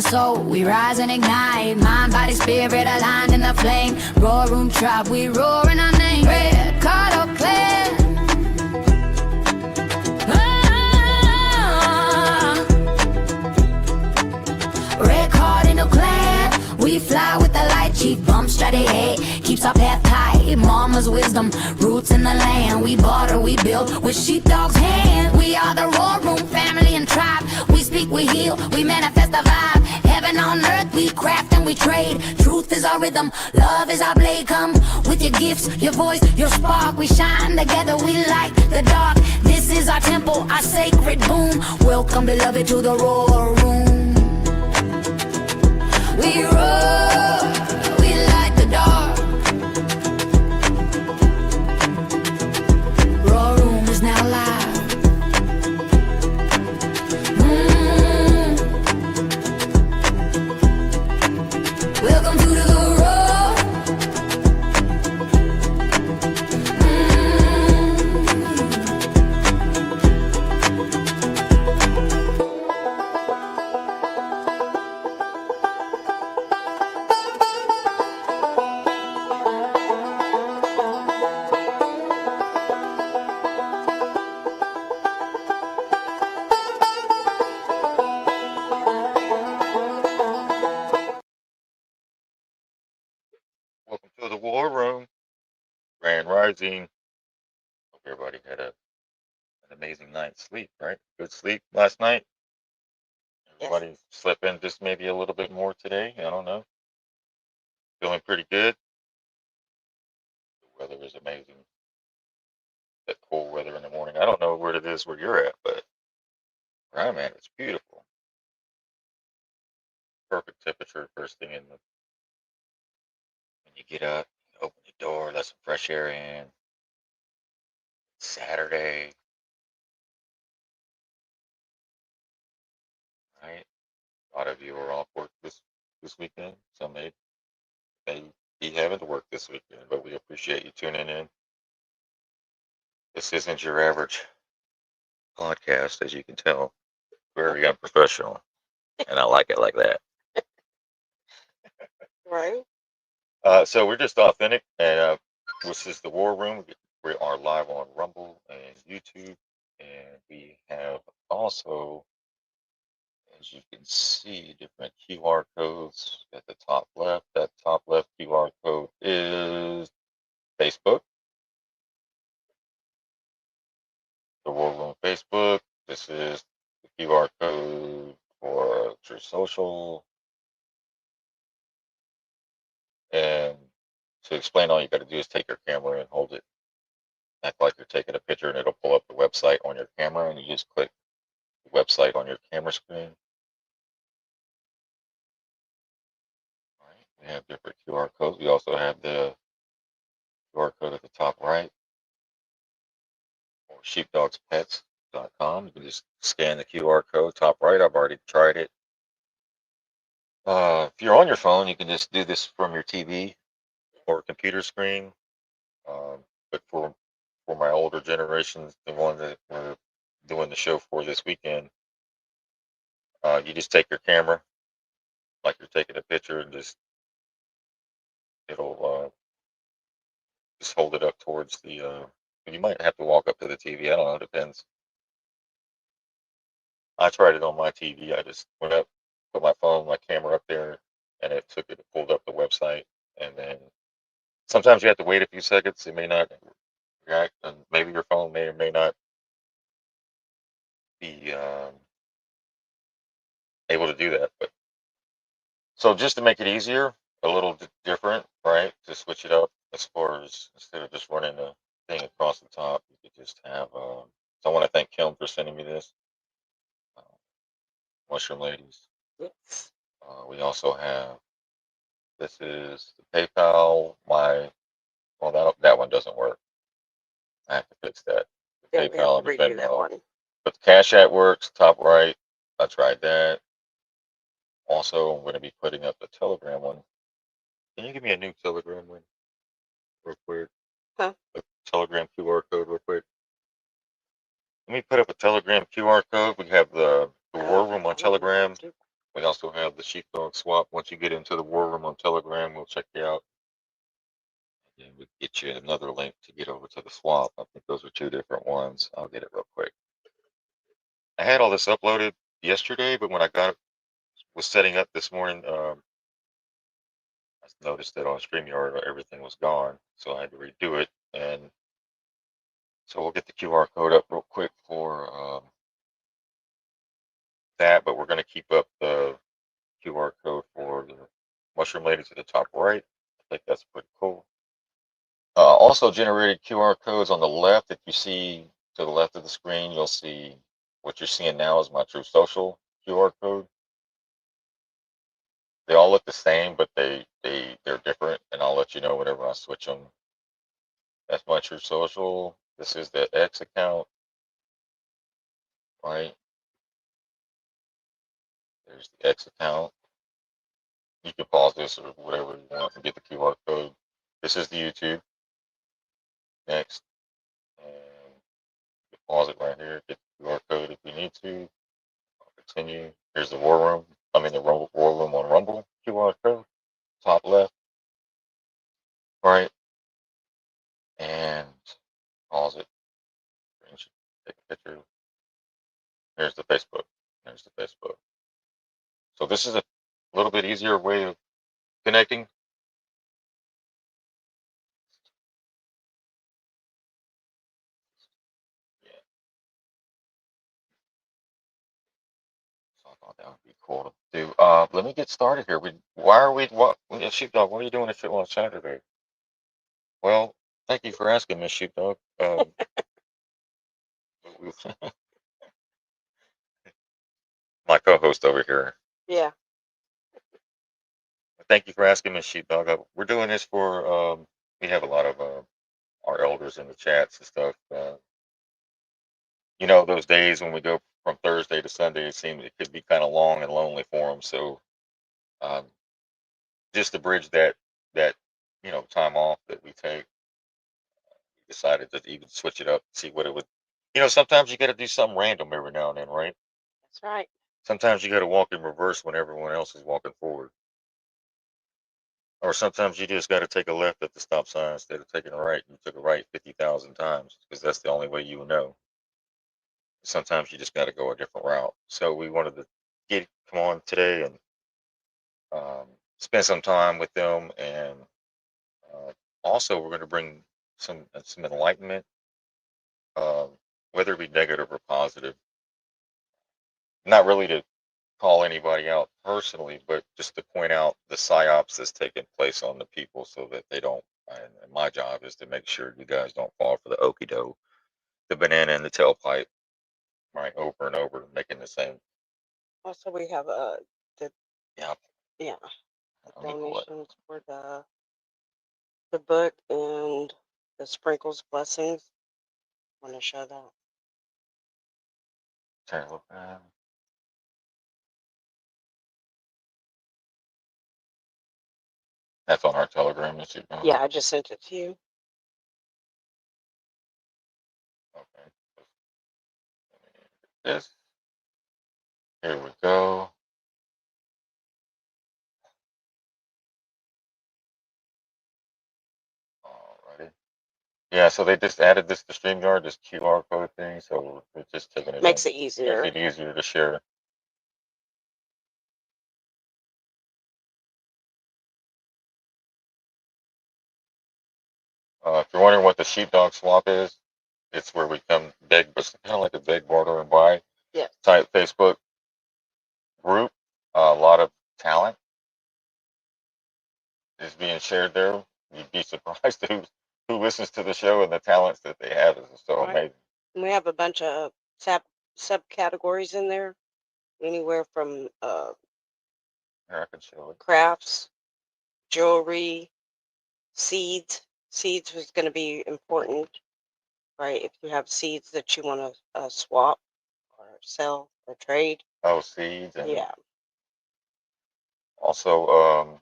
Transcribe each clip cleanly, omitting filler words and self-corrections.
the soul. We rise and ignite, mind, body, spirit aligned in the flame. Roar room tribe, we roar in our name. Red card or clear. Red card in the clan. We fly with the light, chief bump straight ahead, keeps our path tight. Mama's wisdom, roots in the land. We barter, we build with sheepdog's hand. We are the Roar Room family and tribe. We speak, we heal, we manifest the vibe. Heaven on earth, we craft and we trade. Truth is our rhythm, love is our blade. Come with your gifts, your voice, your spark. We shine together, we light the dark. This is our temple, our sacred boom. Welcome, beloved, to the Roar Room. We roar, we light the dark. Roar Room is now live. Welcome to the roar. Welcome to the War Room. Grand Rising. Hope everybody had an amazing night's sleep, right? Good sleep last night. Everybody slept in just maybe a little bit more today. I don't know. Feeling pretty good. The weather is amazing. That cool weather in the morning. I don't know where it is where you're at, but where I'm at, it's beautiful. Perfect temperature first thing when you get up, open your door, let some fresh air in. Saturday, right? A lot of you are off work this weekend. Some may be having to work this weekend, but we appreciate you tuning in. This isn't your average podcast, as you can tell. Very unprofessional, and I like it like that. Right. So we're just authentic, and this is the War Room. We are live on Rumble and YouTube, and we have also, as you can see, different QR codes at the top left. That top left QR code is Facebook. The War Room Facebook. This is the QR code for True Social. And to explain, all you got to do is take your camera and hold it. Act like you're taking a picture, and it'll pull up the website on your camera, and you just click the website on your camera screen. All right. We have different QR codes. We also have the QR code at the top right, or sheepdogspets.com. You can just scan the QR code top right. I've already tried it. If you're on your phone, you can just do this from your TV or computer screen. But for my older generations, the one that we're doing the show for this weekend, you just take your camera, like you're taking a picture, and it'll just hold it up towards the. You might have to walk up to the TV. I don't know. It depends. I tried it on my TV. I just went up, put my phone, my camera up there, and it pulled up the website. And then sometimes you have to wait a few seconds. It may not react, and maybe your phone may or may not be able to do that. But so just to make it easier, a little different, right? To switch it up as far as instead of just running the thing across the top, you could just have. So I want to thank Kim for sending me this. Mushroom Ladies. Yes. We also have, this is the PayPal. That one doesn't work. I have to fix that. The Yeah, we have to redo that one. But the Cash App works, top right. I tried that. Also, I'm going to be putting up the Telegram one. Can you give me a new Telegram one real quick? Huh? A Telegram QR code real quick. Let me put up a Telegram QR code. We have the War Room on Telegram. We also have the sheepdog swap. Once you get into the war room on Telegram, we'll check you out. And then we'll get you another link to get over to the swap. I think those are two different ones. I'll get it real quick. I had all this uploaded yesterday, but when I was setting up this morning, I noticed that on StreamYard everything was gone, so I had to redo it. And so we'll get the QR code up real quick for that, but we're going to keep up the QR code for the mushroom lady to the top right. I think that's pretty cool. Also generated QR codes on the left. If you see to the left of the screen, you'll see what you're seeing now is my True Social QR code. They all look the same, but they're different, and I'll let you know whenever I switch them. That's my True Social. This is the X account, right? There's the X account. You can pause this or whatever you want to get the QR code. This is the YouTube. Next, and you can pause it right here. Get the QR code if you need to. Continue. Here's the war room. I'm in the war room on Rumble. QR code, top left, right, and pause it. Take a picture. Here's the Facebook. There's the Facebook. So this is a little bit easier way of connecting. Yeah. So I thought that would be cool to do. Let me get started here. Sheepdog, what are you doing if it was Saturday? Well, thank you for asking, Miss Sheepdog. My co-host over here. Yeah. Thank you for asking, Miss Sheepdog. We're doing this for, we have a lot of our elders in the chats and stuff. Those days when we go from Thursday to Sunday, it seems it could be kind of long and lonely for them. So um, just to bridge that time off that we take, we decided to even switch it up, see what it would. Sometimes you got to do something random every now and then, right? That's right. Sometimes you got to walk in reverse when everyone else is walking forward. Or sometimes you just got to take a left at the stop sign instead of taking a right. You took a right 50,000 times because that's the only way you will know. Sometimes you just got to go a different route. So we wanted to come on today and spend some time with them, and also we're going to bring some enlightenment, um, whether it be negative or positive. Not really to call anybody out personally, but just to point out the psyops that's taking place on the people so that they don't. And my job is to make sure you guys don't fall for the okie doke, the banana in the tailpipe, right, over and over, making the same. Also, we have the Yeah, yeah let me pull it. donations for the book and the sprinkles blessings. Want to show that? Turn it over. That's on our Telegram, issue. Yeah, I just sent it to you. Okay. This. Here we go. Alrighty. Yeah, so they just added this to StreamYard, this QR code thing. So we're just taking it Makes in. it easier. Makes it easier to share. If you're wondering what the sheepdog swap is, it's where we come beg, but it's kind of like a beg, borrow, and buy type Facebook group. A lot of talent is being shared there. You'd be surprised who listens to the show, and the talents that they have is so amazing. And we have a bunch of subcategories in there, anywhere from Here, I can show it. crafts, jewelry, seeds. Seeds was going to be important, right? If you have seeds that you want to swap or sell or trade. Oh, seeds and Yeah. also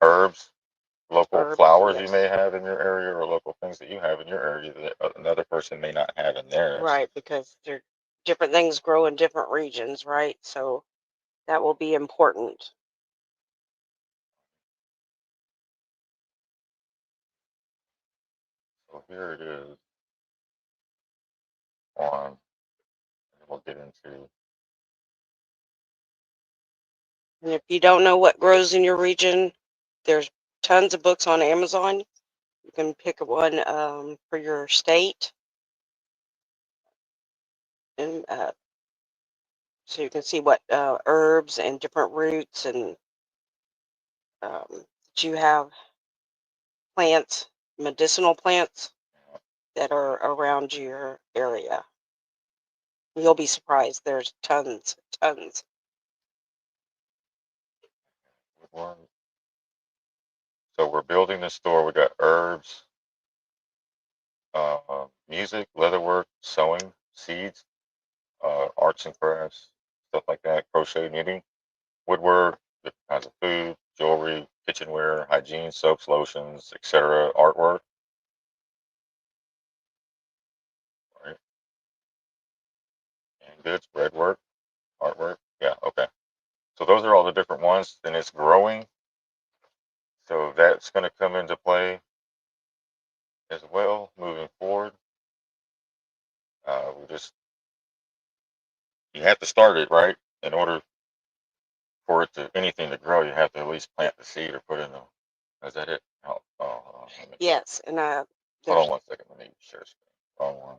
herbs, local Herbs, flowers you yes. may have in your area, or local things that you have in your area that another person may not have in theirs. Right, because different things grow in different regions, right? So That will be important. So here it is on, and we'll get into. And if you don't know what grows in your region, there's tons of books on Amazon. You can pick one for your state, and so you can see what herbs and different roots and that you have plants, medicinal plants that are around your area. You'll be surprised. There's tons, tons. Woodworm. So we're building the store. We got herbs, music, leatherwork, sewing, seeds, arts and crafts, stuff like that, crochet, knitting, woodwork, different kinds of food, jewelry, kitchenware, hygiene, soaps, lotions, etc., artwork. Right? And goods, breadwork, artwork. Yeah, okay. So those are all the different ones, and it's growing. So that's going to come into play as well moving forward. We just, you have to start it, right? In order for it to anything to grow, you have to at least plant the seed or put in the. Is that it? Oh, hold on. Yes, and Hold there's on 1 second. Let me share screen. Wrong one.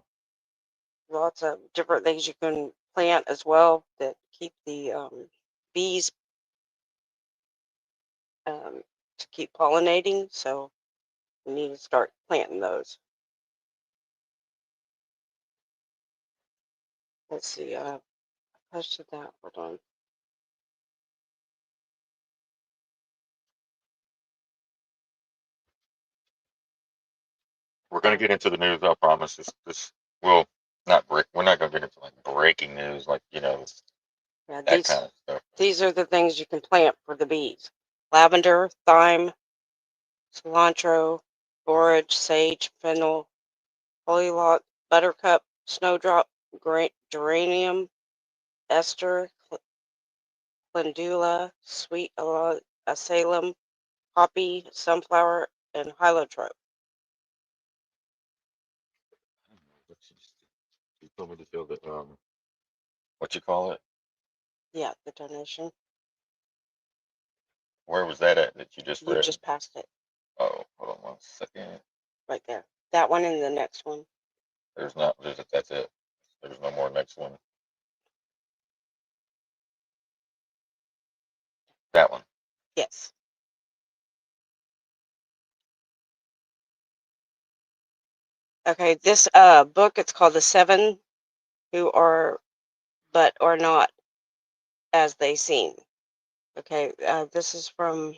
lots of different things you can plant as well that keep the bees to keep pollinating. So we need to start planting those. Let's see. I posted that. Hold on. We're going to get into the news. I promise. This will not break. We're not going to get into like breaking news, like Yeah, that kind of stuff. these are the things you can plant for the bees: lavender, thyme, cilantro, borage, sage, fennel, hollyhock, buttercup, snowdrop, geranium, ester, calendula, sweet asalum, poppy, sunflower, and heliotrope. You told me to feel the what you call it? Yeah, the donation. Where was that at that you just You read? just passed it Oh, hold on 1 second. right there. That one and the next one. There's not. That's it. There's no more next one. That one. Yes. Okay, this book, it's called The Seven Who Are But Are Not As They Seem. Okay, this is from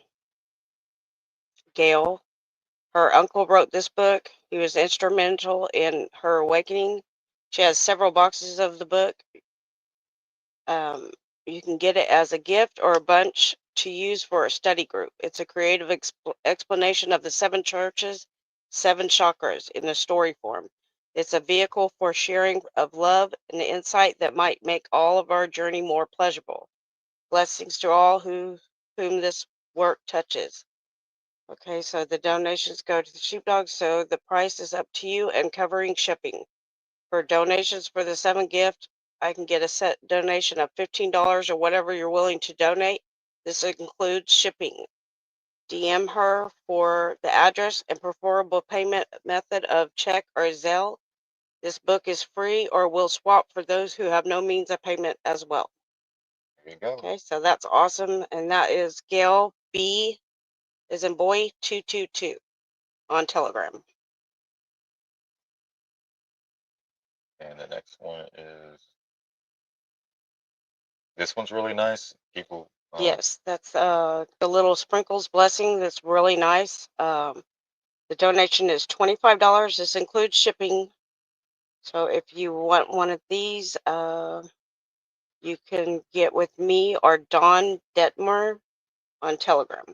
Gail. Her uncle wrote this book. He was instrumental in her awakening. She has several boxes of the book. Um, you can get it as a gift or a bunch to use for a study group. It's a creative explanation of the seven churches, seven chakras in a story form. It's a vehicle for sharing of love and insight that might make all of our journey more pleasurable. Blessings to all whom this work touches. Okay, so the donations go to the sheepdog, so the price is up to you and covering shipping. For donations for the seven gift, I can get a set donation of $15 or whatever you're willing to donate. This includes shipping. DM her for the address and preferable payment method of check or Zelle. This book is free or will swap for those who have no means of payment as well. There you go. Okay, so that's awesome. And that is Gail B is in boy 222 on Telegram. And the next one is this one's really nice. People. Yes, that's the little sprinkles blessing. That's really nice. The donation is $25. This includes shipping. So if you want one of these, you can get with me or Dawn Detmer on Telegram.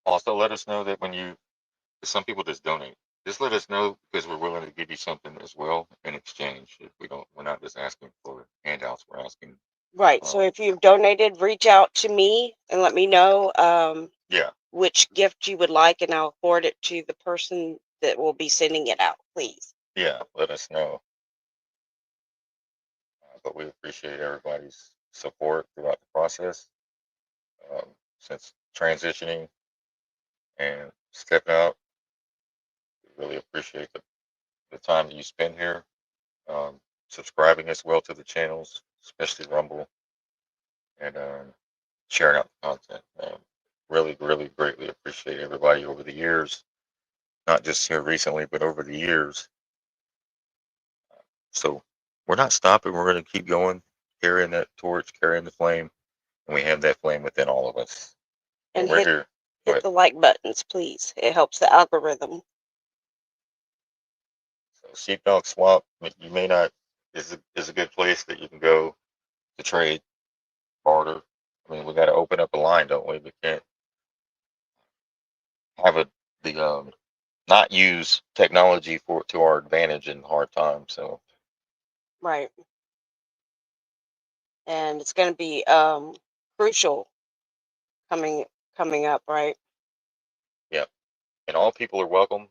Also, let us know that when you. Some people just donate. just let us know because we're willing to give you something as well in exchange. If we don't, we're not just asking for handouts. We're asking. Right. So if you've donated, reach out to me and let me know Yeah. which gift you would like, and I'll forward it to the person that will be sending it out, please. Yeah. Let us know. But we appreciate everybody's support throughout the process. Since transitioning and stepping out, we really appreciate the time that you spend here. Subscribing as well to the channels, especially Rumble, and sharing out the content. Really, really greatly appreciate everybody over the years, not just here recently, but over the years. So we're not stopping. We're going to keep going, carrying that torch, carrying the flame, and we have that flame within all of us. And we're here. Hit the like buttons, please. It helps the algorithm. So Sheepdog Swap, you may not, is a good place that you can go to trade, barter. I mean, we got to open up a line, don't we? We can't have the not use technology to our advantage in hard times. So right, and it's going to be crucial coming up, right? yeah, and all people are welcome.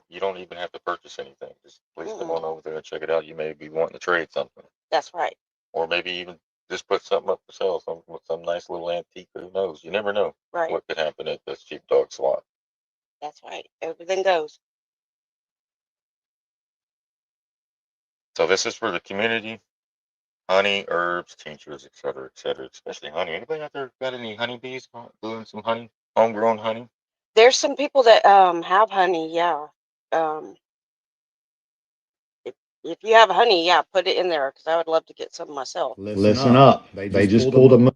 You don't even have to purchase anything. Just please come on over there and check it out. You may be wanting to trade something. That's right. Or maybe even just put something up for sale, some nice little antique. Who knows? You never know what could happen at this Sheepdog Swap. That's right. Everything goes. So this is for the community. Honey, herbs, tinctures, etc., etc. Especially honey. Anybody out there got any honeybees doing some honey, homegrown honey? There's some people that have honey. Yeah. If you have honey, yeah, put it in there because I would love to get some myself. Listen up. They just pulled a. The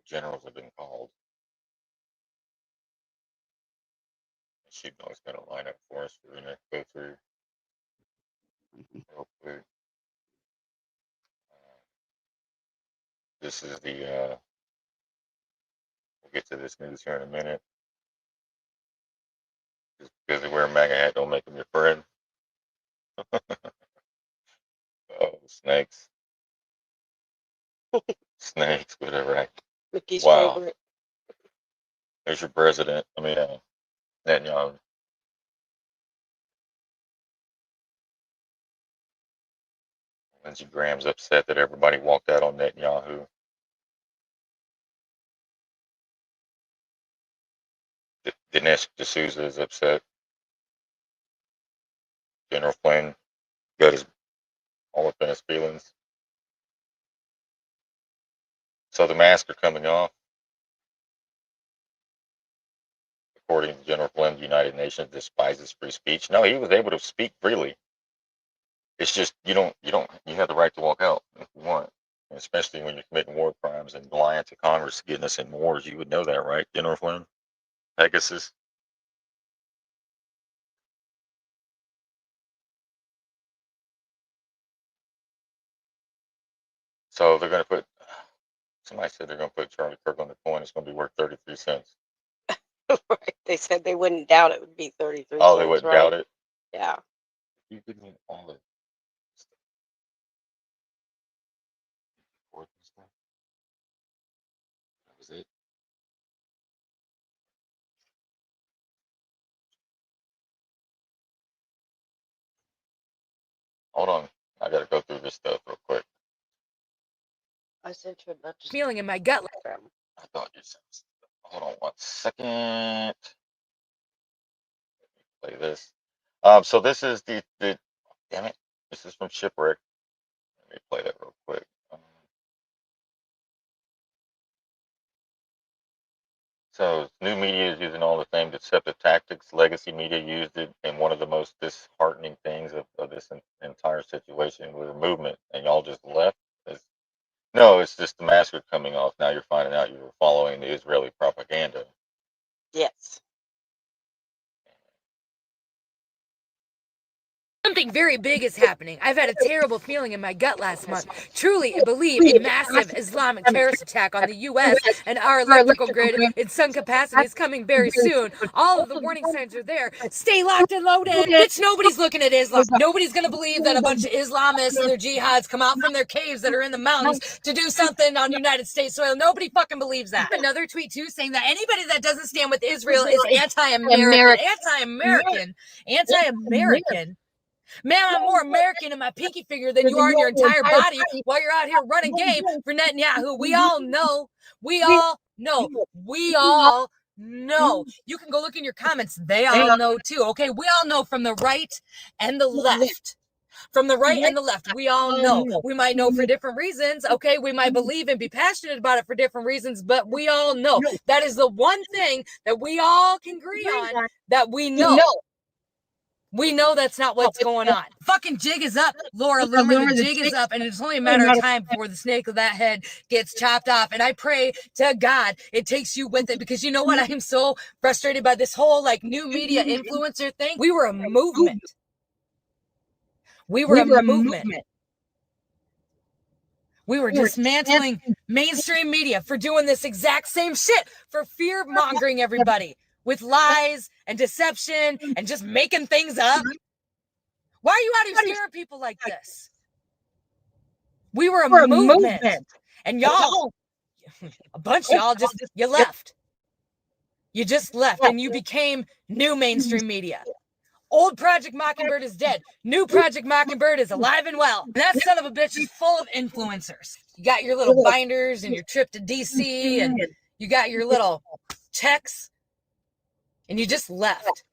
generals have been called. Sheepdog's got a line up for us. We're gonna go through real quick. This is the. We'll get to this news here in a minute. Just because they wear a MAGA hat, don't make them your friend. Oh, snakes. Snakes, whatever. Mickey's Wow. favorite. There's your president. I mean, Netanyahu. Lindsey Graham's upset that everybody walked out on Netanyahu. Dinesh D'Souza is upset. General Flynn got his all up in his feelings. So the masks are coming off. According to General Flynn, the United Nations despises free speech. No, he was able to speak freely. It's just you have the right to walk out if you want. And especially when you're committing war crimes and lying to Congress, getting us in wars. You would know that, right, General Flynn? Pegasus. So they're going to put. Somebody said they're going to put Charlie Kirk on the coin. It's going to be worth 33 cents. Right. They said they wouldn't doubt it would be 33 Oh, cents, they wouldn't right? doubt it? Yeah. You give me all the stuff. That was it. Hold on. I got to go through this stuff real quick. I sent you a bunch of feeling in my gut. I thought you said. Hold on 1 second. Play this. So this is the damn it. This is from Shipwreck. Let me play that real quick. So new media is using all the same deceptive tactics. Legacy media used it, and one of the most disheartening things of this entire situation was movement, and y'all just left. No, it's just the mask are coming off. Now you're finding out you were following the Israeli propaganda. Yes. Something very big is happening. I've had a terrible feeling in my gut last month. Truly believe a massive Islamic terrorist attack on the U.S. and our electrical grid in some capacity is coming very soon. All of the warning signs are there. Stay locked and loaded. Bitch, nobody's looking at Islam. Nobody's going to believe that a bunch of Islamists and their jihads come out from their caves that are in the mountains to do something on United States soil. Nobody fucking believes that. Another tweet, too, saying that anybody that doesn't stand with Israel is anti-American. Anti-American. Anti-American. Man, I'm more American in my pinky finger than you are in your entire body while you're out here running game for Netanyahu. We all know. We all know. We all know. You can go look in your comments. They all know too. Okay, we all know from the right and the left. From the right and the left, we all know. We might know for different reasons. Okay, we might believe and be passionate about it for different reasons, but we all know. That is the one thing that we all can agree on, that we know. We know that's not what's going on. Fucking jig is up, Laura Loomer. The jig is up, and it's only a matter of time before the snake of that head gets chopped off. And I pray to God it takes you with it, because you know what? I am so frustrated by this whole like new media influencer thing. We were a movement. We were a movement. We were dismantling mainstream media for doing this exact same shit, for fear mongering everybody with lies and deception and just making things up. Why are you out here scaring people like this? We were a movement. And y'all, a bunch of y'all just, you left. You just left and you became new mainstream media. Old Project Mockingbird is dead. New Project Mockingbird is alive and well. And that son of a bitch is full of influencers. You got your little binders and your trip to DC, and you got your little checks, and you just left.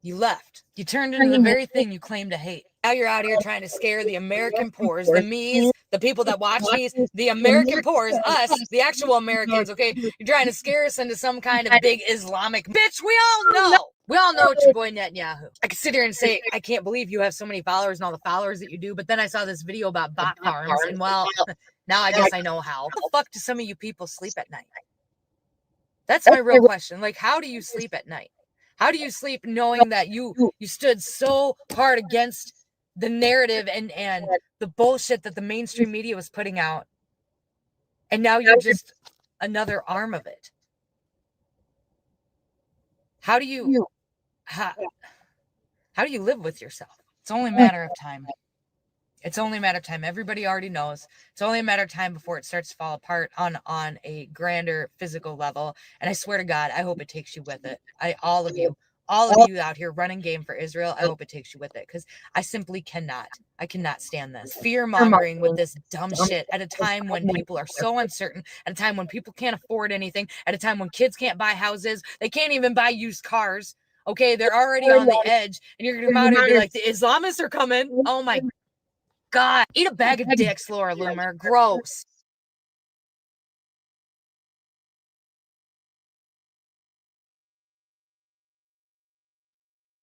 You left. You turned into the very thing you claim to hate. Now you're out here trying to scare the American poors, the me's, the people that watch me's, the American poors, us, the actual Americans, okay? You're trying to scare us into some kind of big Islamic bitch. We all know. We all know it's your boy Netanyahu. I can sit here and say, I can't believe you have so many followers and all the followers that you do, but then I saw this video about bot farms, and well, now I guess I know how. How the fuck do some of you people sleep at night? That's my real question. Like, how do you sleep at night? How do you sleep knowing that you stood so hard against the narrative and the bullshit that the mainstream media was putting out, and now you're just another arm of it? How do you how do you live with yourself? It's only a matter of time. It's only a matter of time. Everybody already knows. It's only a matter of time before it starts to fall apart on a grander physical level. And I swear to God, I hope it takes you with it. All of you out here running game for Israel, I hope it takes you with it, because I simply cannot. I cannot stand this fear mongering with this dumb shit at a time when people are so uncertain, at a time when people can't afford anything, at a time when kids can't buy houses, they can't even buy used cars. Okay, they're already on the edge, and you're gonna come out here and be like, the Islamists are coming. Oh my God, eat a bag of dicks, Laura Loomer. Gross.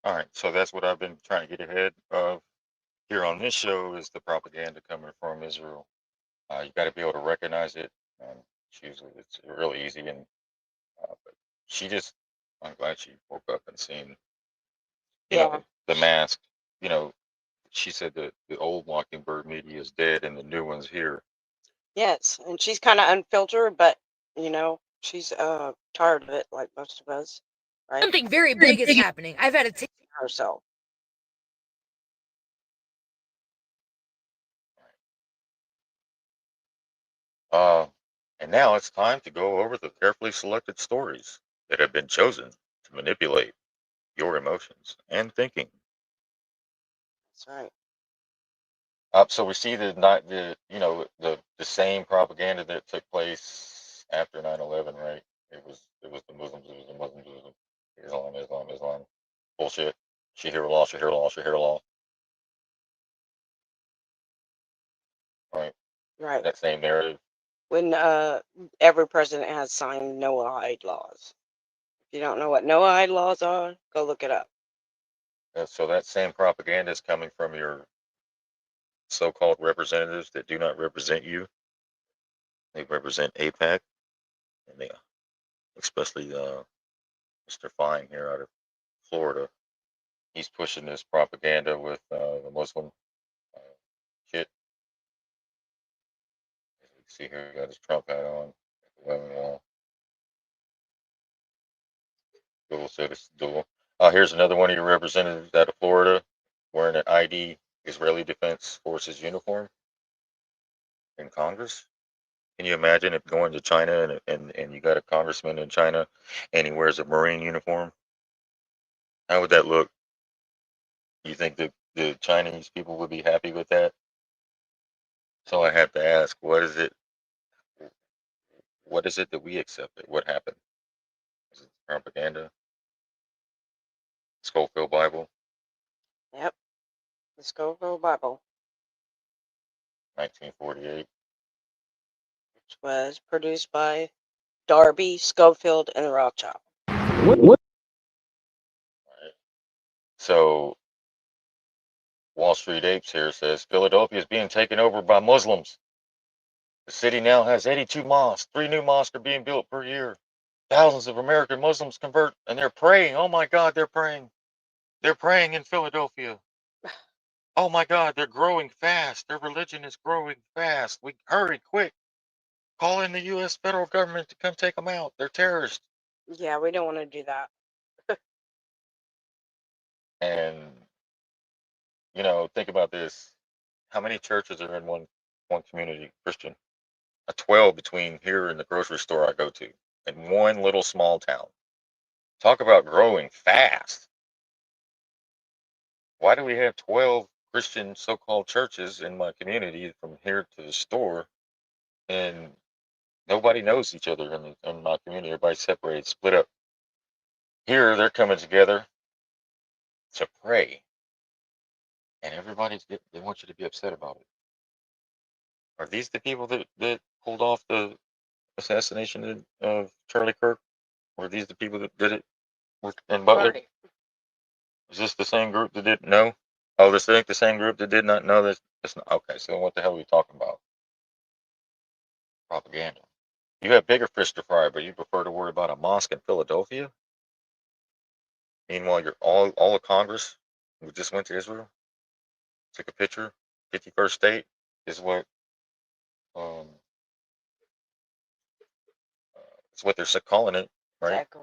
All right, so that's what I've been trying to get ahead of here on this show, is the propaganda coming from Israel. You got to be able to recognize it. It's really easy, and but she just, I'm glad she woke up and seen, you know, the mask. You know, she said that the old Mockingbird media is dead and the new one's here. Yes, and she's kind of unfiltered, but you know, she's tired of it, like most of us, right? Something very big is happening. I've had a Herself. And now it's time to go over the carefully selected stories that have been chosen to manipulate your emotions and thinking. That's right. So we see the same propaganda that took place after 9/11, right? It was the Muslims, it was the Muslims, it was Islam. Bullshit. Shahir law. Right. Right. That same narrative. When every president has signed no-hide laws. If you don't know what no-hide laws are, go look it up. So that same propaganda is coming from your so-called representatives that do not represent you. They represent APAC, and they, especially Mr. Fine here out of Florida. he's pushing this propaganda with the Muslim shit. As you can see here, he got his Trump hat on. Dual citizen, dual. Here's another one of your representatives out of Florida wearing an ID Israeli Defense Forces uniform in Congress. Can you imagine if going to China and you got a congressman in China and he wears a Marine uniform? How would that look? You think the Chinese people would be happy with that? So I have to ask, what is it? What is it that we accepted? What happened? Is it propaganda? Schofield Bible, Yep. The Scoville Bible, 1948. which was produced by Darby, Schofield, and Rothschild. Right. So Wall Street Apes here says Philadelphia is being taken over by Muslims. The city now has 82 mosques. 3 new mosques are being built per year. Thousands of American Muslims convert, and they're praying. Oh my God, they're praying. They're praying in Philadelphia. Oh my God, they're growing fast. Their religion is growing fast. We hurry, quick. Call in the U.S. federal government to come take them out. They're terrorists. Yeah, we don't want to do that. And think about this. How many churches are in one community, Christian? A 12 between here and the grocery store I go to, in one little small town. Talk about growing fast. Why do we have 12 Christian so-called churches in my community from here to the store, and nobody knows each other in my community? Everybody's separated, split up. Here, they're coming together to pray, and they want you to be upset about it. Are these the people that pulled off the assassination of Charlie Kirk? Or are these the people that did it in Butler? Right. Is this the same group that didn't know? Oh, this ain't the same group that did not know this. That's not okay. So what the hell are we talking about? Propaganda. You have bigger fish to fry, but you prefer to worry about a mosque in Philadelphia. Meanwhile, you're all of Congress who just went to Israel, took a picture. 51st state is what um it's what they're calling it, right? Exactly.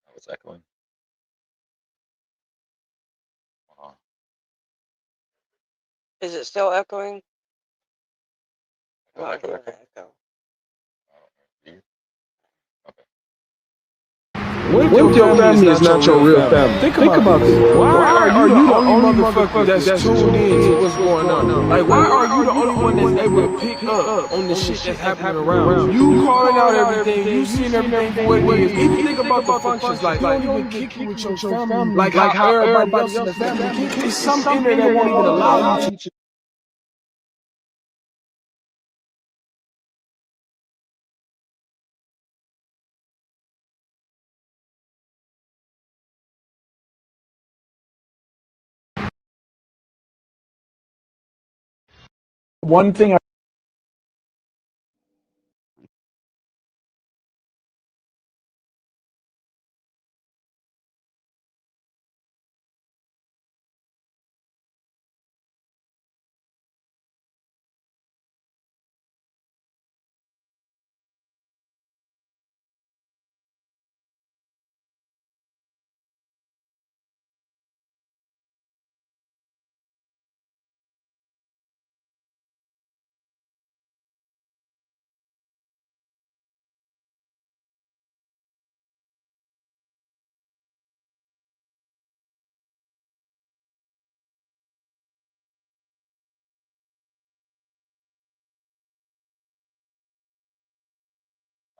I was echoing. Uh, Is it still echoing? echo, Not echo, hearing echo. an echo. You? Okay. What if your family is not your real family? Think about this. Why are you the only motherfucker that's tuned in to what's going on? Like, why are you the only one that's able to pick up on the shit that's happening around you? You calling out everything, you seeing everything for what it is. Even think about the functions, like, you don't even kick it with your family. Like how everybody else in the family kick. It's some in there that won't even allow you to. One thing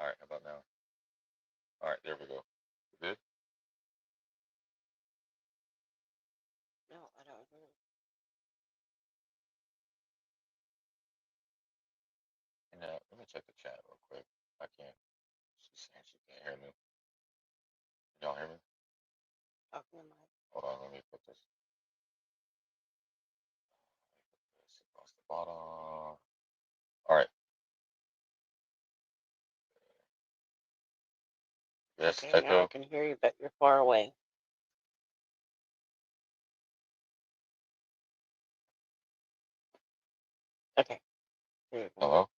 All right. How about now? All right. There we go. Good. No, I don't hear it. And let me check the chat real quick. I can't. She's saying she can't hear me. Y'all hear me? Talk to the mic. Hold on. Let me put this across the bottom. All right. Yes. Okay, now I Echo. can hear you, but you're far away. Okay. There you go. Hello?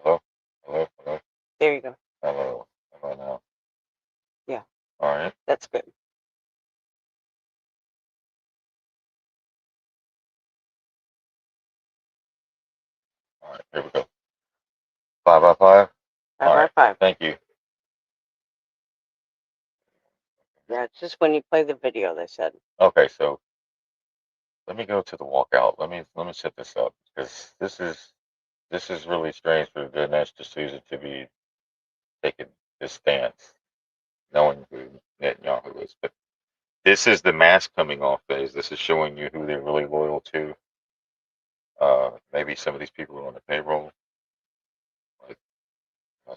Hello? Hello? Hello? There you go. Hello? Hello now? Yeah. All right. That's good. All right. Here we go. 5 out of 5? 5 All out right. of 5. Thank you. Yeah, it's just when you play the video, they said. Okay, so let me go to the walkout. Let me set this up because this is really strange for Dinesh D'Souza to be taking this stance, knowing who Netanyahu is. But this is the mask coming off phase. This is showing you who they're really loyal to. Maybe some of these people are on the payroll, like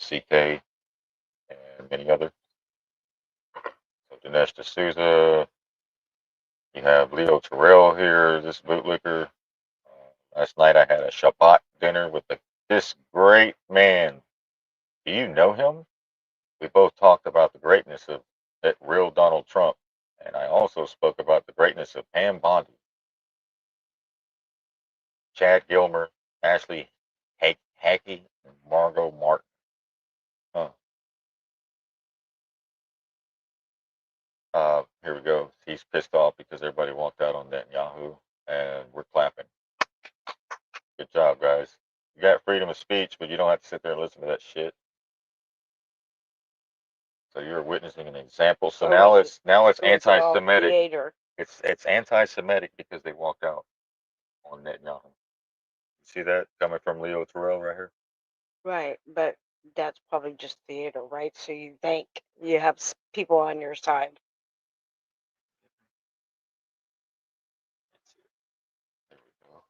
CK and many others. So Dinesh D'Souza, you have Leo Terrell here, this bootlicker. Last night I had a Shabbat dinner with this great man. Do you know him? We both talked about the greatness of that real Donald Trump, and I also spoke about the greatness of Pam Bondi, Chad Gilmer, Ashley Hackey, and Margot Martin. Huh. Here we go. He's pissed off because everybody walked out on Netanyahu, and we're clapping. Good job, guys. You got freedom of speech, but you don't have to sit there and listen to that shit. So you're witnessing an example. So now it's anti-Semitic. Theater. It's anti-Semitic because they walked out on Netanyahu. You see that coming from Leo Terrell right here? Right, but that's probably just theater, right? So you think you have people on your side. There we go.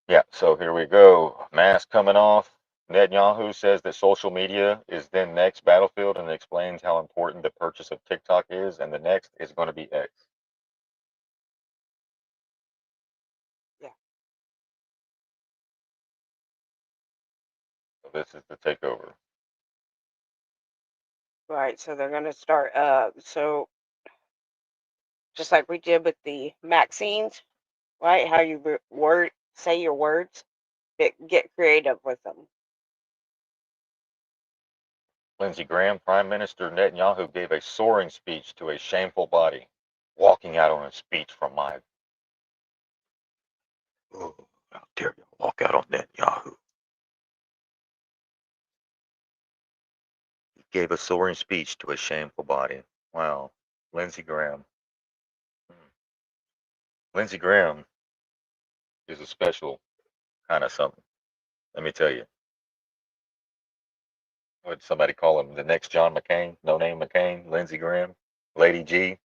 Yeah, so here we go. Mask coming off. Netanyahu says that social media is the next battlefield and explains how important the purchase of TikTok is, and the next is going to be X. Yeah. So this is the takeover. Right, so they're going to start, so just like we did with the Maxines, right? How you say your words, get creative with them. Lindsey Graham, Prime Minister Netanyahu gave a soaring speech to a shameful body, walking out on a speech from my. Oh, how dare you walk out on Netanyahu? He gave a soaring speech to a shameful body. Wow, Lindsey Graham. Lindsey Graham is a special kind of something. Let me tell you. Would somebody call him the next John McCain? No name McCain, Lindsey Graham, Lady G.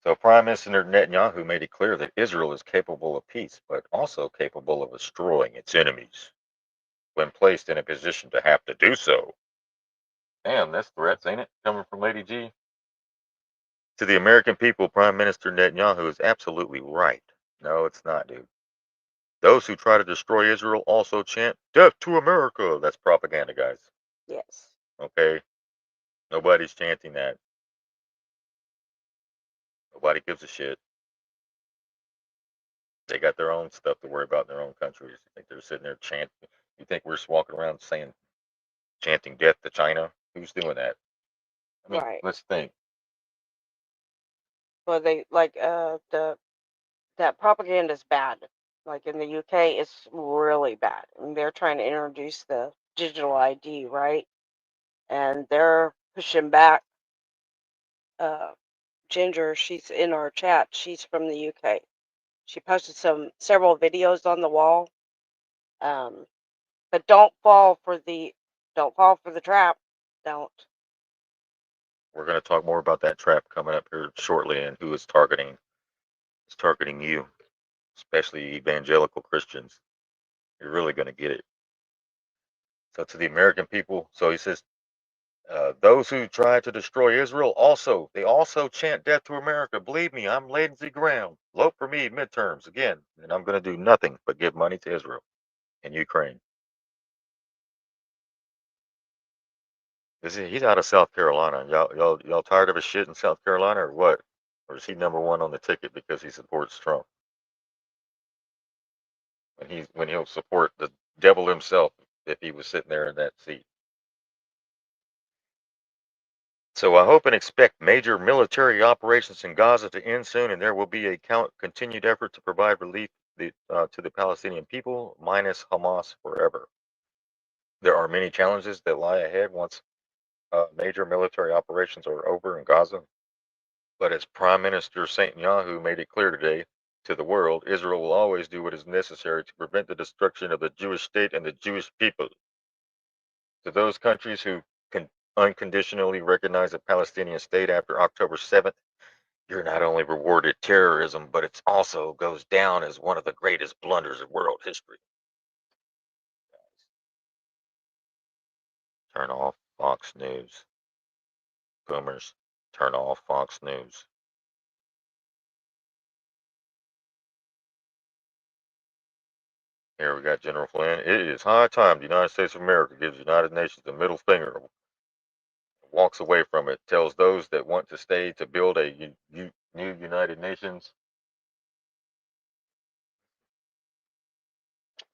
So Prime Minister Netanyahu made it clear that Israel is capable of peace, but also capable of destroying its enemies when placed in a position to have to do so. Damn, that's threats, ain't it? Coming from Lady G. To the American people, Prime Minister Netanyahu is absolutely right. No, it's not, dude. Those who try to destroy Israel also chant, "Death to America." That's propaganda, guys. Yes. Okay? Nobody's chanting that. Nobody gives a shit. They got their own stuff to worry about in their own countries. You think they're sitting there chanting? You think we're just walking around chanting death to China? Who's doing that? I mean, Right. let's think. Well, they like that propaganda is bad. Like in the UK, it's really bad. And they're trying to introduce the digital ID, right? And they're pushing back. Ginger, she's in our chat. She's from the UK. She posted several videos on the wall. But don't fall for the trap. Don't. We're going to talk more about that trap coming up here shortly and who is targeting. It's targeting you, especially evangelical Christians. You're really going to get it. So to the American people, so he says, those who try to destroy Israel they also chant death to America. Believe me, I'm Lindsey Graham. Vote for me midterms again, and I'm going to do nothing but give money to Israel and Ukraine. He's out of South Carolina. Y'all tired of his shit in South Carolina or what? Or is he number one on the ticket because he supports Trump? when he'll support the devil himself if he was sitting there in that seat. So I hope and expect major military operations in Gaza to end soon, and there will be a continued effort to provide relief to the Palestinian people, minus Hamas forever. There are many challenges that lie ahead once major military operations are over in Gaza. But as Prime Minister Netanyahu made it clear today to the world, Israel will always do what is necessary to prevent the destruction of the Jewish state and the Jewish people. To those countries who can unconditionally recognize a Palestinian state after October 7th, you're not only rewarded terrorism, but it also goes down as one of the greatest blunders of world history. Turn off Fox News. Boomers, turn off Fox News. Here we got General Flynn. It is high time the United States of America gives the United Nations the middle finger, walks away from it, tells those that want to stay to build a new United Nations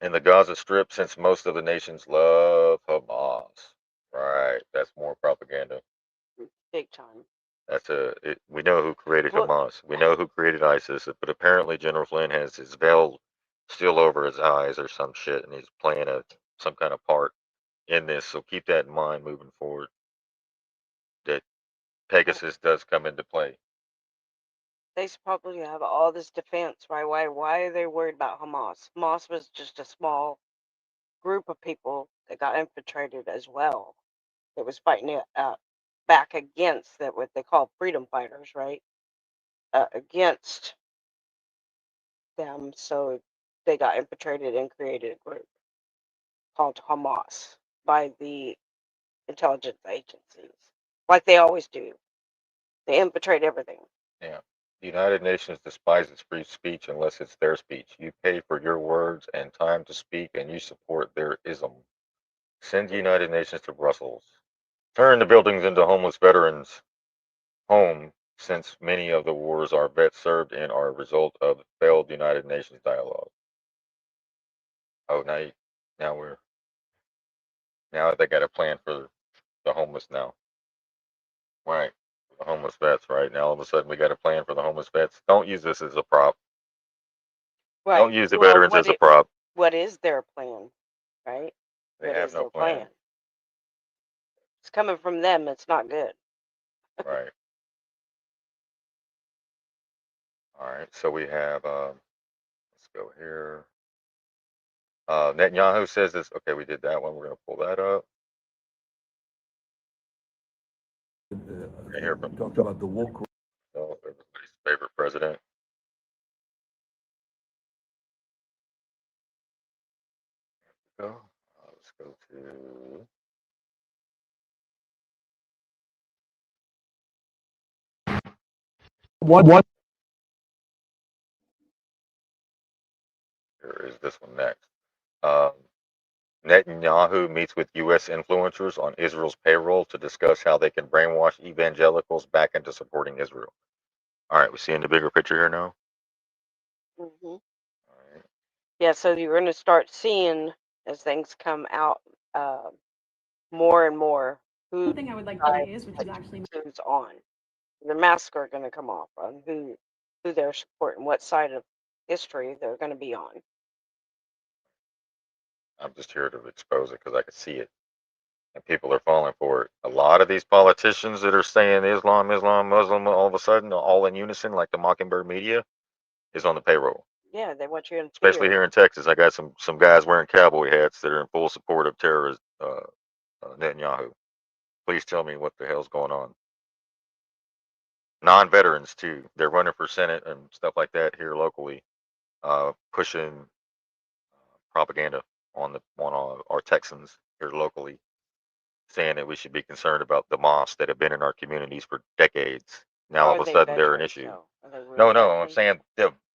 in the Gaza Strip, since most of the nations love Hamas. Right, that's more propaganda. Big time. We know who created Well- Hamas. We know who created ISIS, but apparently General Flynn has his veil still over his eyes or some shit, and he's playing some kind of part in this. So keep that in mind moving forward. That Pegasus does come into play. They probably have all this defense. Why are they worried about Hamas? Hamas was just a small group of people that got infiltrated as well. It was fighting it back against that what they call freedom fighters, right? Against them, so they got infiltrated and created a group called Hamas by the intelligence agencies, like they always do. They infiltrate everything. Yeah. The United Nations despises free speech unless it's their speech. You pay for your words and time to speak, and you support their ism. Send the United Nations to Brussels. Turn the buildings into homeless veterans' home, since many of the wars our vets served in are a result of failed United Nations dialogue. Oh, now they got a plan for the homeless now. Right. The homeless vets, right? Now all of a sudden we got a plan for the homeless vets. Don't use this as a prop. Right. Don't use the veterans as a prop. What is their plan, right? They What have is no their plan. It's coming from them. It's not good. Right. All right. So we have, let's go here. Netanyahu says this. Okay, we did that one. We're going to pull that up. Here from talked about the woke. everybody's favorite president. Go. Let's go to. One. Here is this one next. Netanyahu meets with U.S. influencers on Israel's payroll to discuss how they can brainwash evangelicals back into supporting Israel. All right, we seeing the bigger picture here now. Mm-hmm. All right. Yeah, so you're going to start seeing as things come out more and more who One thing I would like to raise, which is actually who's on. The masks are going to come off on who they're supporting, what side of history they're going to be on. I'm just here to expose it because I can see it, and people are falling for it. A lot of these politicians that are saying Islam, Muslim, all of a sudden, all in unison, like the Mockingbird media, is on the payroll. Yeah, they want you in Especially fear. here in Texas, I got some guys wearing cowboy hats that are in full support of terrorist Netanyahu. Please tell me what the hell's going on. Non-veterans too. They're running for Senate and stuff like that here locally, pushing propaganda on our Texans here locally, saying that we should be concerned about the mosques that have been in our communities for decades. Now all Are of a they sudden they're an veterans, issue. though? Are they real No, I'm veterans? saying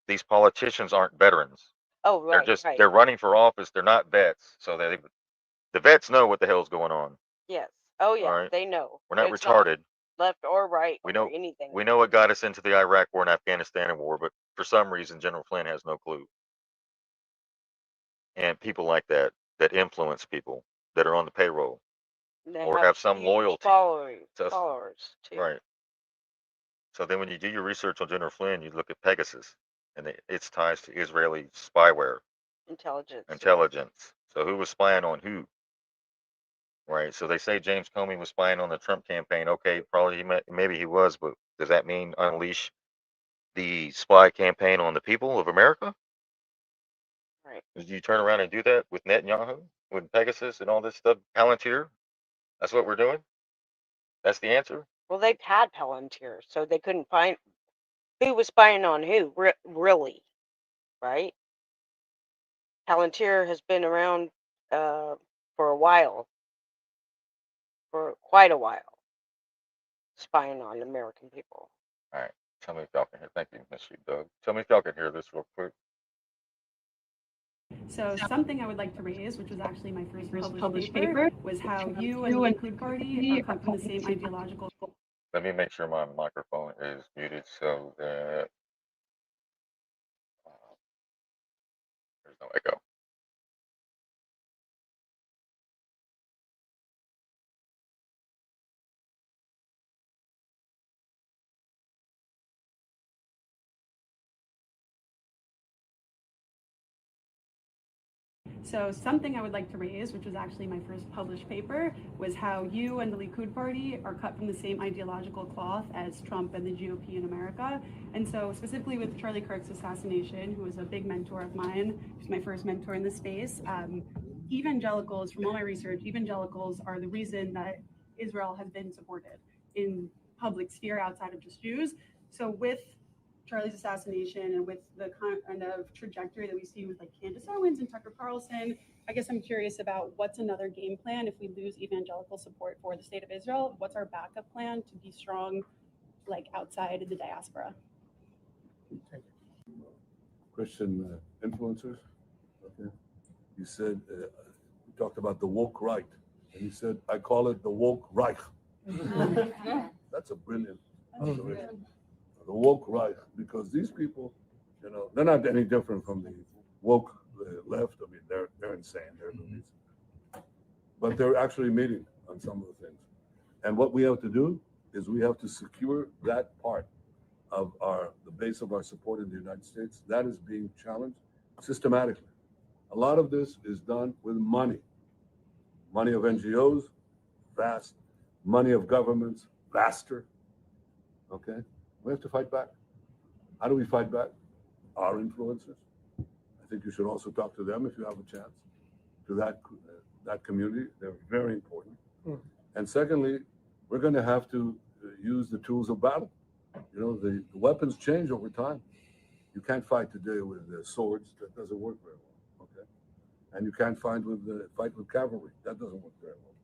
these politicians aren't veterans. Oh, right, right. They're running for office. They're not vets. So the vets know what the hell's going on. Yes. Oh, yeah, All right. they know. We're not It's retarded. left or right We or know anything. we know what got us into the Iraq war and Afghanistan war, but for some reason General Flynn has no clue. and people like that influence people that are on the payroll And they or have some huge loyalty. to- followers too. Right. So then when you do your research on Jennifer Flynn, you look at Pegasus and its ties to Israeli spyware, Intelligence. yeah. intelligence. So who was spying on who? Right. So they say James Comey was spying on the Trump campaign. Okay, probably maybe he was, but does that mean unleash the spy campaign on the people of America? Right. Did you turn around and do that with Netanyahu, with Pegasus and all this stuff? Palantir? That's what we're doing? That's the answer? Well, they've had Palantir, so they couldn't find who was spying on who, really, right? Palantir has been around for a while, for quite a while, spying on American people. All right. Tell me if y'all can hear. Thank you, Mr. Doug. Tell me if y'all can hear this real quick. So something I would like to raise, which was actually my first published paper, was how you and the Likud party are cut from the same ideological. Let me make sure my microphone is muted so that there's no echo. So something I would like to raise, which was actually my first published paper, was how you and the Likud party are cut from the same ideological cloth as Trump and the GOP in America. And so specifically with Charlie Kirk's assassination, who was a big mentor of mine, who's my first mentor in the space, evangelicals, from all my research, evangelicals are the reason that Israel has been supported in public sphere outside of just Jews. So with Charlie's assassination and with the kind of trajectory that we see with like Candace Owens and Tucker Carlson, I guess I'm curious about what's another game plan if we lose evangelical support for the state of Israel. What's our backup plan to be strong, like outside of the diaspora? Christian influencers. Okay. You said, you talked about the woke right, and you said, I call it the woke Reich. That's a brilliant observation. The woke right, because these people, they're not any different from the woke left. I mean, they're insane. They're movies. But they're actually meeting on some of the things. And what we have to do is we have to secure that part of the base of our support in the United States. That is being challenged systematically. A lot of this is done with money. Money of NGOs, vast. Money of governments, vaster. Okay? We have to fight back. How do we fight back? Our influencers. I think you should also talk to them if you have a chance. To that community, they're very important. And secondly, we're going to have to use the tools of battle. The weapons change over time. You can't fight today with swords. That doesn't work very well. Okay, and you can't fight with cavalry. That doesn't work very well.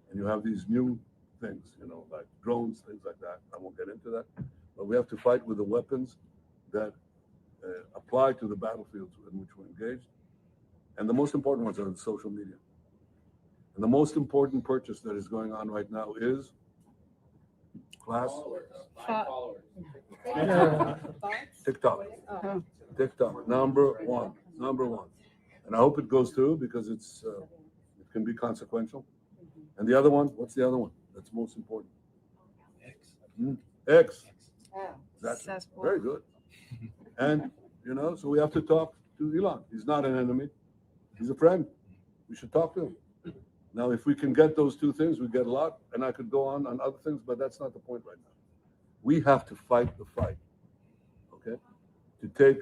And you have these new things, like drones, things like that. I won't get into that. But we have to fight with the weapons that apply to the battlefields in which we're engaged. And the most important ones are in social media. And the most important purchase that is going on right now is TikTok. TikTok, number one. And I hope it goes through because it can be consequential. And the other one, what's the other one that's most important? X. That's very good. And, so we have to talk to Elon. He's not an enemy. He's a friend. We should talk to him. Now, if we can get those two things, we get a lot. And I could go on other things, but that's not the point right now. We have to fight the fight, okay? To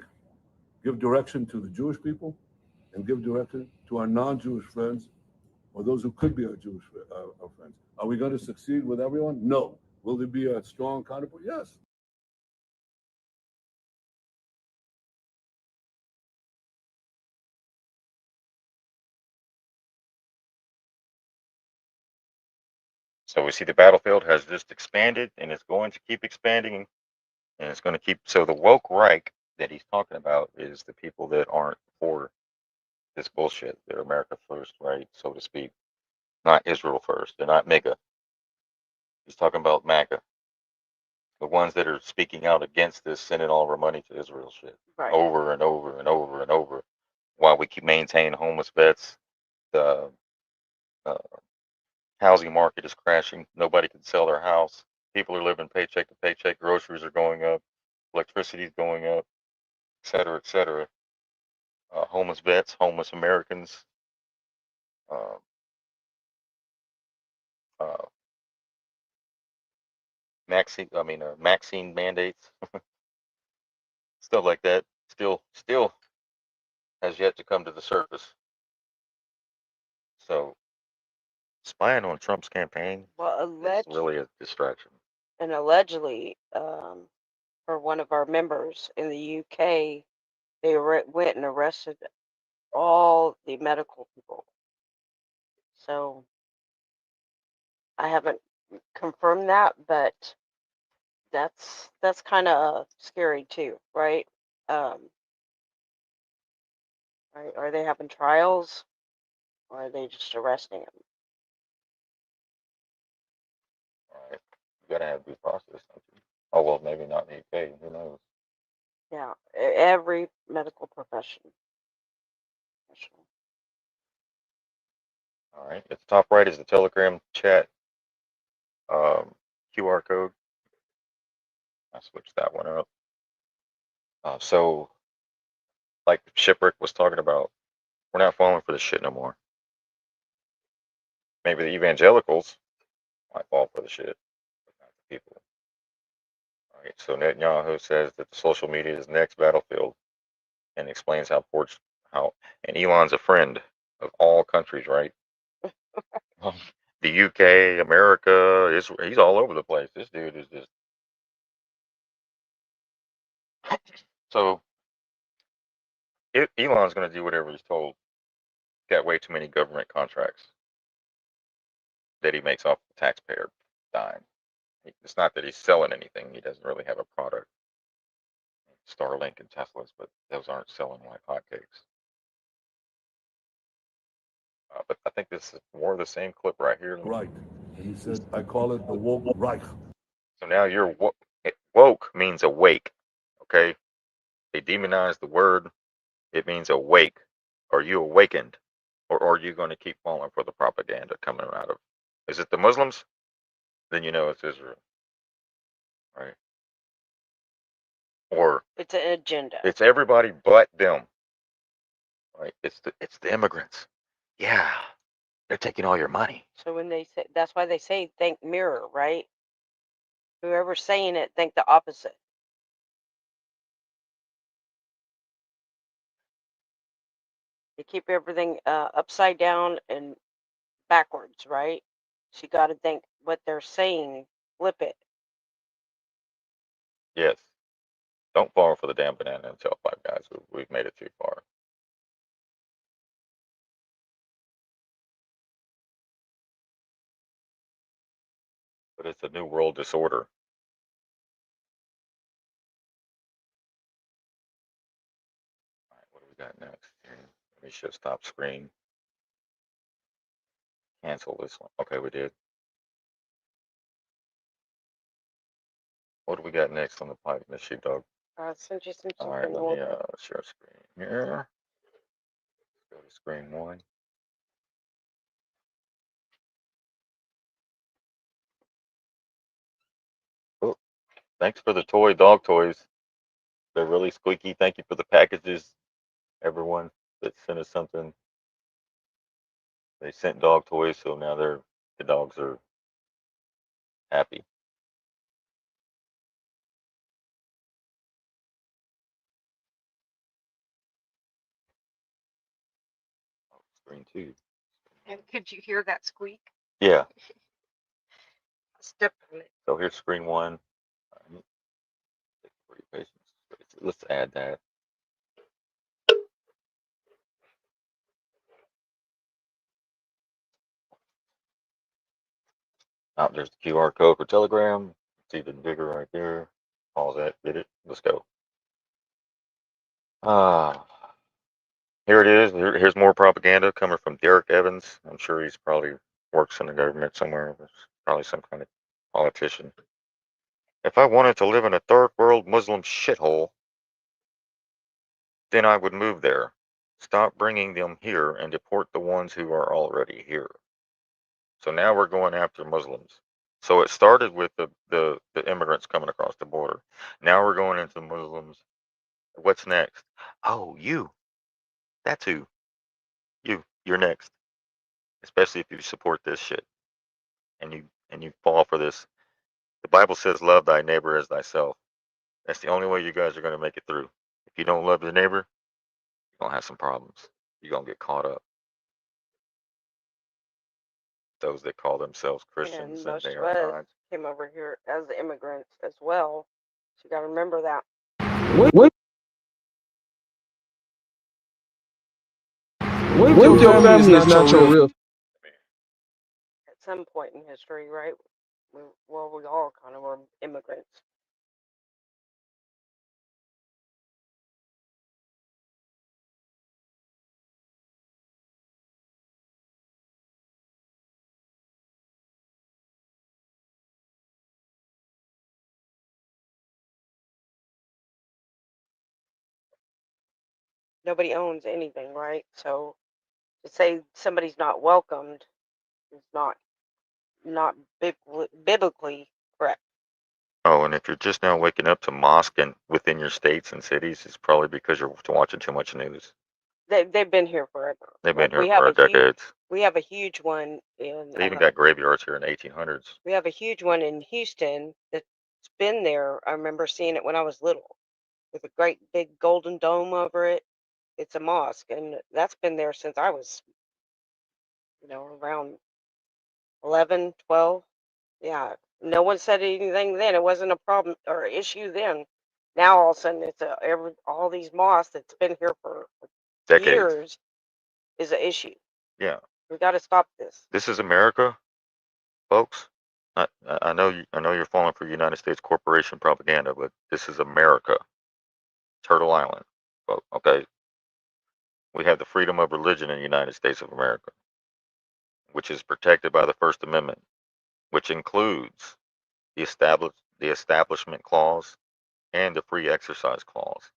give direction to the Jewish people and give direction to our non-Jewish friends or those who could be our Jewish our friends. Are we going to succeed with everyone? No. Will there be a strong counterpart? Yes. So we see the battlefield has just expanded and it's going to keep expanding and it's going to keep. So the woke Reich that he's talking about is the people that aren't for this bullshit. They're America first, right? So to speak. Not Israel first. They're not MAGA. He's talking about MAGA. The ones that are speaking out against this, sending all of our money to Israel shit. Right. Over and over and over and over. while we keep maintaining homeless vets, the housing market is crashing. Nobody can sell their house. People are living paycheck to paycheck. Groceries are going up. Electricity is going up, et cetera, et cetera. Homeless vets, homeless Americans, uh, uh, vaccine mandates, stuff like that. Still has yet to come to the surface. So spying on Trump's campaign Well, is really a distraction. and allegedly, for one of our members in the UK, they went and arrested all the medical people. So I haven't confirmed that, but that's kind of scary too, right? Right? Are they having trials, or are they just arresting them? All right. You gotta have due process, don't you? Oh well, maybe not in the UK. Who knows? Yeah, every medical profession. All right. At the top right is the Telegram chat QR code. I switched that one up. So, like Shipwreck was talking about, we're not falling for this shit no more. Maybe the evangelicals might fall for the shit, but not the people. All right. So Netanyahu says that the social media is the next battlefield, and explains how and Elon's a friend of all countries, right? The UK, America, he's all over the place. This dude is just so. Elon's going to do whatever he's told. Got way too many government contracts that he makes off the taxpayer dime. It's not that he's selling anything. He doesn't really have a product. Starlink and Teslas, but those aren't selling like hotcakes. But I think this is more of the same clip right here. Right. And he said, I call it the woke Reich. So now you're woke means awake. Okay. They demonize the word. It means awake. Are you awakened? Or are you going to keep falling for the propaganda coming out of? Is it the Muslims? Then you know it's Israel. Right. Or It's an agenda. it's everybody but them. Right. It's the immigrants. Yeah. They're taking all your money. So when they say, that's why they say think mirror, right? Whoever's saying it, think the opposite. They keep everything upside down and backwards, right? So you got to think what they're saying, flip it. Yes. Don't fall for the damn banana and tell five guys. We've made it too far. But it's a new world disorder. All right, what do we got next? Let me shift stop screen. Cancel this one. Okay, we did. What do we got next on the pipe, Miss Sheepdog? Send you some All right, something let me over. share screen here. Go to screen one. Oh, thanks for the dog toys. They're really squeaky. Thank you for the packages, everyone that sent us something. They sent dog toys, so now the dogs are happy. Oh, screen two. And could you hear that squeak? Yeah. Step on it. So here's screen one. All right. Thank you for your patience. Let's add that. Oh, there's the QR code for Telegram. It's even bigger right there. Pause that. Get it? Let's go. Here it is. Here's more propaganda coming from Derek Evans. I'm sure he's probably works in the government somewhere. He's probably some kind of politician. If I wanted to live in a third world Muslim shithole, then I would move there. Stop bringing them here and deport the ones who are already here. So now we're going after Muslims. So it started with the immigrants coming across the border. Now we're going into Muslims. What's next? Oh, you. That's who. You're next. Especially if you support this shit and you fall for this. The Bible says love thy neighbor as thyself. That's the only way you guys are going to make it through. If you don't love your neighbor, you're going to have some problems. You're going to get caught up. Those that call themselves And Christians and most they of are us not. came over here as immigrants as well. So you got to remember that. What if your family is not your real? At some point in history, right? We all kind of were immigrants. Nobody owns anything, right? So to say somebody's not welcomed is not biblically correct. Oh, and if you're just now waking up to mosque and within your states and cities, it's probably because you're watching too much news. They've been here forever. They've been Like, here for decades. we have a huge one in They even got graveyards here in the 1800s. we have a huge one in Houston that's been there. I remember seeing it when I was little, with a great big golden dome over it. It's a mosque, and that's been there since I was, around 11, 12. Yeah, no one said anything then. It wasn't a problem or issue then. Now all of a sudden it's all these mosques that's been here for Decades. years is an issue. Yeah. We got to stop this. This is America, folks. I know you're falling for United States corporation propaganda, but this is America. Turtle Island. Okay. We have the freedom of religion in the United States of America, which is protected by the First Amendment, which includes the Establishment Clause and the Free Exercise Clause.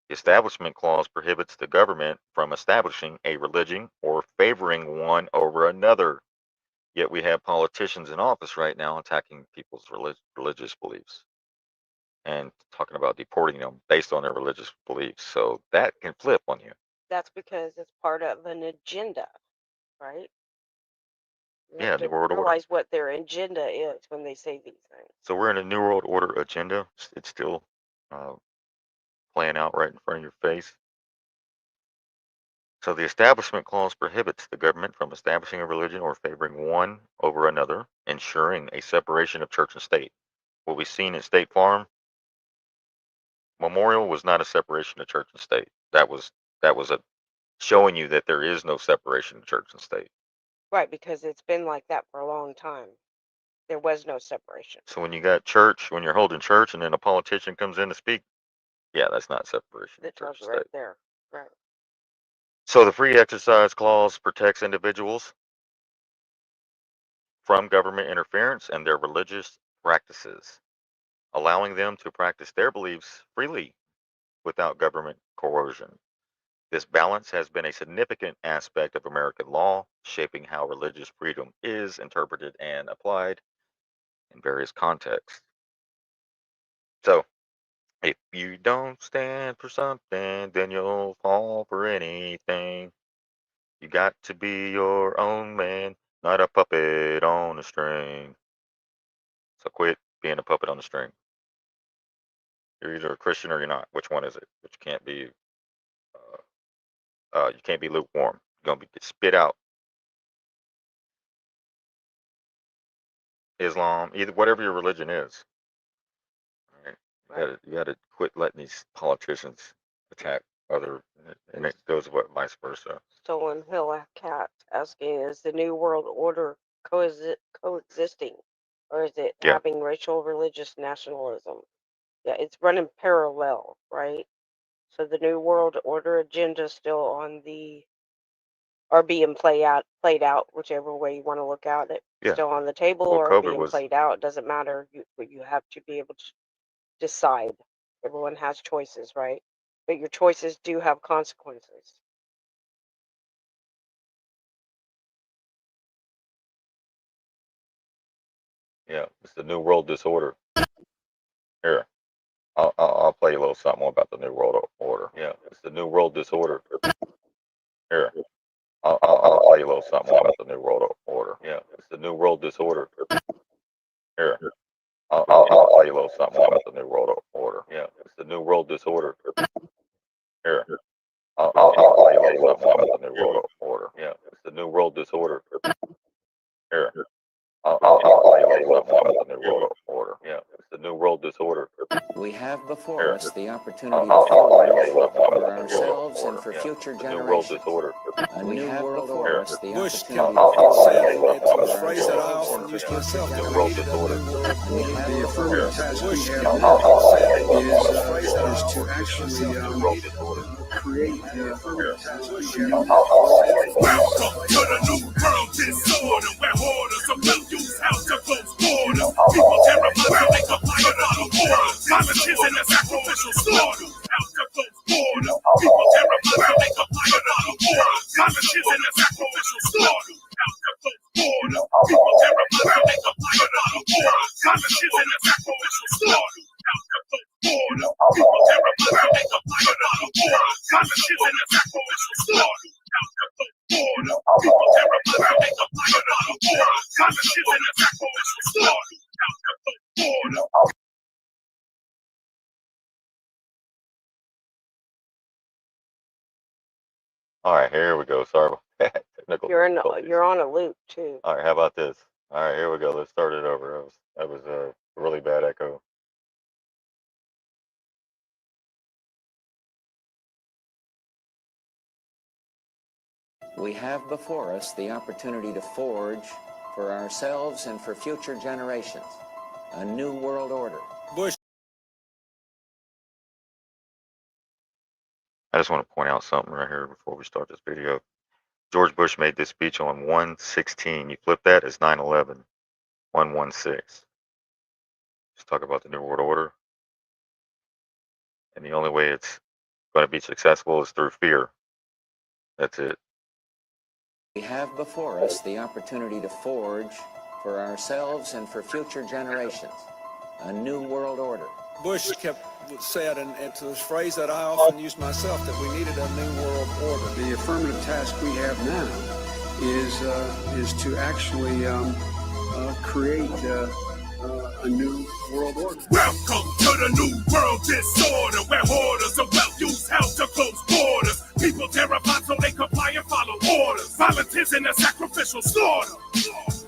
The Establishment Clause prohibits the government from establishing a religion or favoring one over another. Yet we have politicians in office right now attacking people's religious beliefs and talking about deporting them based on their religious beliefs. So that can flip on you. That's because it's part of an agenda, right? You Yeah, have New to World Order. realize what their agenda is when they say these things. So we're in a New World Order agenda. It's still playing out right in front of your face. So the Establishment Clause prohibits the government from establishing a religion or favoring one over another, ensuring a separation of church and state. What we've seen at State Farm Memorial was not a separation of church and state. That was a showing you that there is no separation of church and state. Right, because it's been like that for a long time. There was no separation. So when you got church, when you're holding church and then a politician comes in to speak, yeah, that's not separation The of church tells and right state. there. Right. So the Free Exercise Clause protects individuals from government interference and their religious practices, allowing them to practice their beliefs freely without government coercion. This balance has been a significant aspect of American law, shaping how religious freedom is interpreted and applied in various contexts. So, if you don't stand for something, then you'll fall for anything. You got to be your own man, not a puppet on a string. So quit being a puppet on the string. You're either a Christian or you're not. Which one is it? But you can't be lukewarm. You're gonna be spit out. Islam, either whatever your religion is. Right? You gotta quit letting these politicians attack other, and it goes vice versa. Stolen Hill Cat asking, is the New World Order coexisting, or is it Yeah. having racial, religious nationalism? Yeah, it's running parallel, right? So the New World Order agenda still on the, or being played out, whichever way you want to look at it. Yeah. Still on the table Well, or COVID being was- played out. Doesn't matter. You have to be able to decide. Everyone has choices, right? But your choices do have consequences. Yeah, it's the New World Disorder. Here, I'll play you a little something about the New World Order. Yeah, it's the New World Disorder. Here, I'll play you a little something about the New World Order. Yeah, it's the New World Disorder. Here, I'll play you a little something about the New World Order. Yeah, it's the New World Disorder. Here, I'll play you a little something about the New World Order. Yeah, it's the New World Disorder. Here, I'll play you a little something about the New World Order. Yeah, it's the New World Disorder. We have before Here, us the I'll opportunity play to you a forge little something for about the New World ourselves and Order. for Yeah, future it's the New World generations Disorder. a new world Here, order. Us the Bush opportunity kept to forge saying, it's for a phrase that I ourselves often and use for myself, future that we World needed a Disorder. new world We order. have The before affirmative us task we Bush have kept now saying, is to actually create the affirmative task we have now. Welcome to the new world disorder, where hoarders of wealth use house to close borders. People terrified so they comply with all the orders. Volunteers in the sacrificial slaughter. House to close borders. People terrified so they comply with all the orders. Volunteers in the sacrificial slaughter. House to close borders. People terrified so they comply with all the orders. Volunteers in the sacrificial slaughter. House to close borders. People terrified so they comply with all the orders. Volunteers in the sacrificial slaughter. House to close borders. People terrified so they comply with all the orders. Volunteers in the sacrificial slaughter. House to close borders. All right, here we go. Sorry about that. Technical difficulties. You're on a loop too. All right, how about this? All right, here we go. Let's start it over. That was a really bad echo. we have before us the opportunity to forge for ourselves and for future generations a new world order. Bush. I just want to point out something right here before we start this video. George Bush made this speech on 1/16. You flip that, it's 9/11. 1/16. Just talk about the New World Order. And the only way it's going to be successful is through fear. That's it. We have before us the opportunity to forge for ourselves and for future generations a new world order. Bush kept said, and it's this phrase that I often use myself, that we needed a new world order. The affirmative task we have now is to actually create a new world order. Welcome to the new world disorder, where hoarders of wealth use health to close borders. People terrified so they comply and follow orders. Volunteers in the sacrificial slaughter.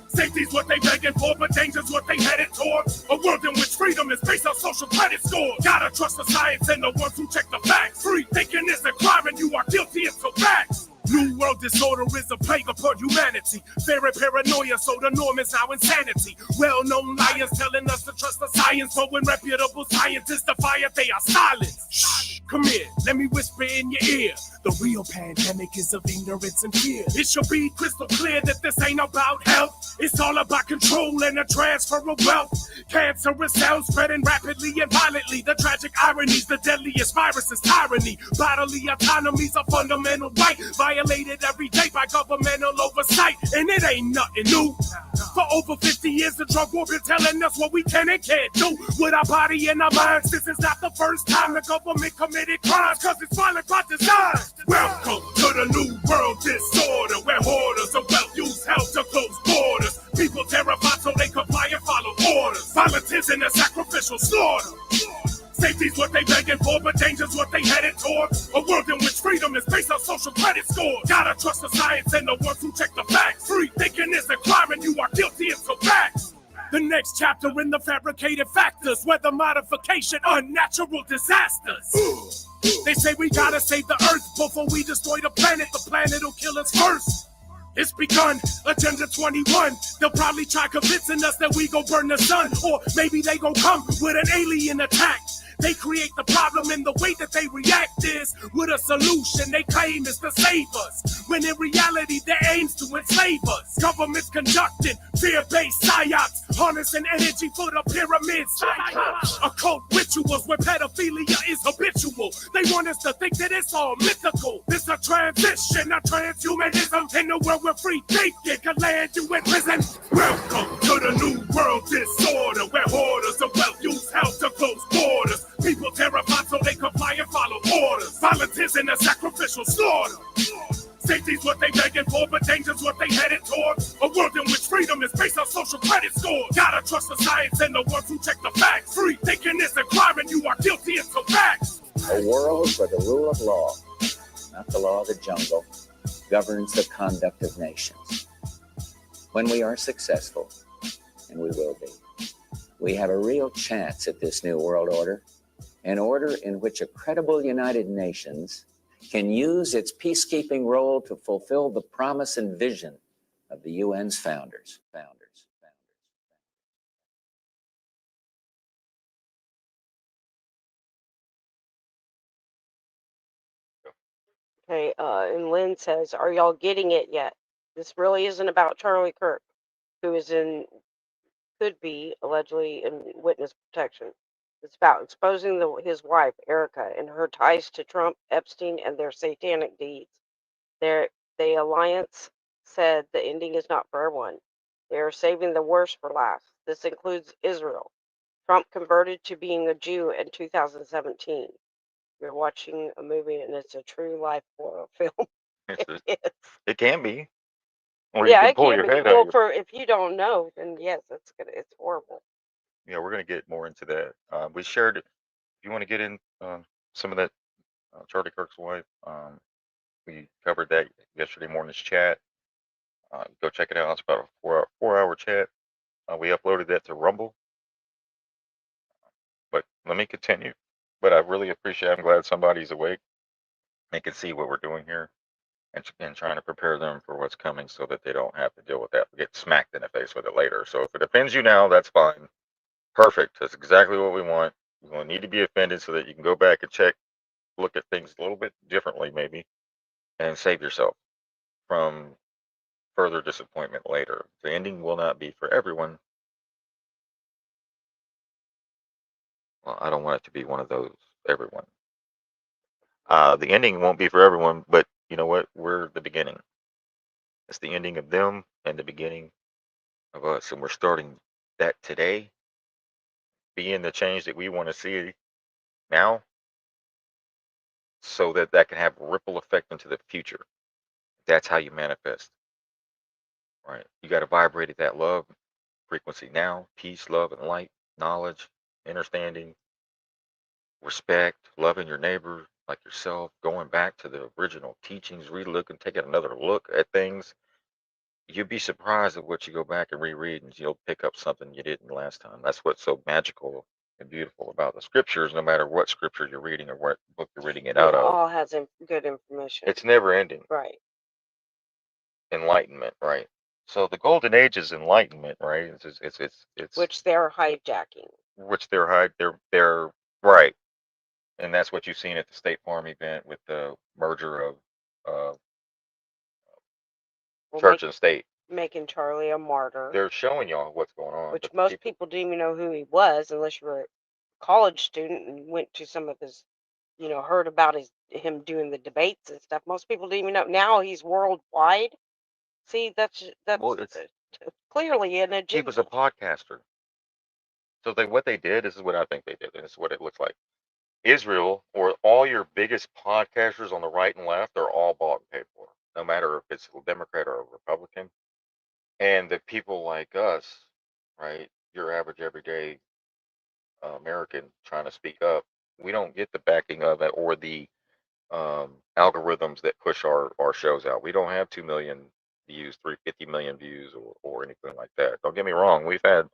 Safety's what they begging for, but danger's what they headed towards. A world in which freedom is based on social credit scores. Gotta trust the science and the ones who check the facts. Free thinking is a crime and you are guilty and so facts. New world disorder is a plague upon humanity. Fear and paranoia, so the norm is now insanity. Well-known liars telling us to trust the science, but when reputable scientists defy it, they are silent. Shh, come here, let me whisper in your ear. The real pandemic is of ignorance and fear. It should be crystal clear that this ain't about health. It's all about control and the transfer of wealth. Cancerous cells spreading rapidly and violently. The tragic ironies, the deadliest virus is tyranny. Bodily autonomy's a fundamental right, violated every day by governmental oversight. And it ain't nothing new. For over 50 years, the drug war been telling us what we can and can't do with our body and our minds. This is not the first time the government committed crimes, cause it's violent by design. Welcome to the new world disorder, where hoarders of wealth use health to close borders. People terrified so they comply and follow orders. Volunteers in the sacrificial slaughter. Safety's what they begging for, but danger's what they headed towards. A world in which freedom is based on social credit scores. Gotta trust the science and the ones who check the facts. Free thinking is a crime and you are guilty and so facts. The next chapter in the fabricated factors, weather modification, unnatural disasters. They say we gotta save the earth before we destroy the planet. The planet will kill us first. It's begun, Agenda 21. They'll probably try convincing us that we gon' burn the sun. Or maybe they gon' come with an alien attack. They create the problem in the way that they react is with a solution they claim is to save us, when in reality their aim's to enslave us. Governments conducting fear-based psyops, harnessing energy for the pyramids. Occult rituals where pedophilia is habitual. They want us to think that it's all mythical. This a transition, a transhumanism in the world where free thinking can land you in prison. Welcome to the new world disorder, where hoarders of wealth use health to close borders. People terrified so they comply and follow orders. Violence isn't a sacrificial slaughter. Safety's what they begging for, but danger's what they headed towards. A world in which freedom is based on social credit scores. Gotta trust the science and the ones who check the facts. Free thinking is a crime and you are guilty until facts. A world where the rule of law, not the law of the jungle, governs the conduct of nations. When we are successful, and we will be, we have a real chance at this new world order, an order in which a credible United Nations can use its peacekeeping role to fulfill the promise and vision of the UN's founders. Okay, and Lynn says, are y'all getting it yet? This really isn't about Charlie Kirk, who could be allegedly in witness protection. It's about exposing his wife, Erica, and her ties to Trump, Epstein, and their satanic deeds. The alliance said the ending is not for everyone. They are saving the worst for last. This includes Israel. Trump converted to being a Jew in 2017. You're watching a movie and it's a true life horror film. It can be, or Yeah, you can it pull can your be. head Well, out. for if you don't know, then yes, it's horrible. Yeah, we're gonna get more into that. We shared it. If you want to get in some of that, Charlie Kirk's wife, we covered that yesterday morning's chat. Go check it out. It's about a four-hour chat. We uploaded that to Rumble. But let me continue. But I really appreciate. I'm glad somebody's awake and can see what we're doing here, and trying to prepare them for what's coming, so that they don't have to deal with that, get smacked in the face with it later. So if it offends you now, that's fine. Perfect. That's exactly what we want. You will need to be offended so that you can go back and check, look at things a little bit differently, maybe, and save yourself from further disappointment later. The ending will not be for everyone. Well, I don't want it to be one of those, everyone. The ending won't be for everyone, but you know what? We're the beginning. It's the ending of them and the beginning of us. And we're starting that today, being the change that we want to see now, so that that can have a ripple effect into the future. That's how you manifest, right? You got to vibrate at that love frequency now: peace, love, and light, knowledge, understanding, respect, loving your neighbor like yourself, going back to the original teachings, relooking, taking another look at things. You'd be surprised at what you go back and reread, and you'll pick up something you didn't last time. That's what's so magical and beautiful about the scriptures, no matter what scripture you're reading or what book you're reading it out Yeah, of. all has good information. It's never ending. Right. Enlightenment, right? So the golden age is enlightenment, right? It's Which they're hijacking. which they're right, and that's what you've seen at the State Farm event with the merger of uh, church and state. Making Charlie a martyr. They're showing y'all what's going on, Which but most people didn't even know who he was unless you were a college student and went to some of his, heard about him doing the debates and stuff. Most people didn't even know. Now he's worldwide. See, that's well, it's clearly an agenda. he was a podcaster. So what they did, this is what I think they did, and this is what it looks like. Israel, or all your biggest podcasters on the right and left, are all bought and paid for, no matter if it's a Democrat or a Republican. And the people like us, right, your average everyday American trying to speak up, we don't get the backing of it, or the algorithms that push our shows out. We don't have 2 million views, 350 million views, or anything like that. Don't get me wrong. We've had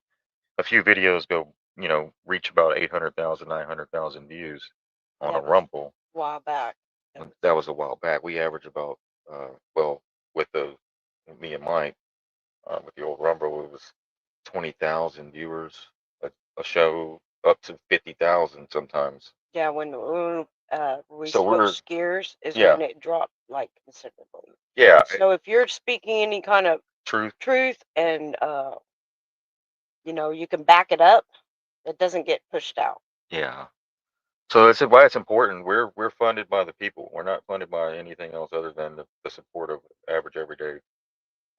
a few videos go, reach about 800,000, 900,000 views on a Rumble. A while back. That was a while back. We average about, well, with me and Mike, with the old Rumble, it was 20,000 viewers a show. up to 50,000 sometimes. Yeah, when we So we're switched gears is yeah when it dropped like considerably. yeah So if you're speaking any kind of truth. and you can back it up, it doesn't get pushed out. Yeah. So that's why it's important. We're funded by the people. We're not funded by anything else other than the support of average everyday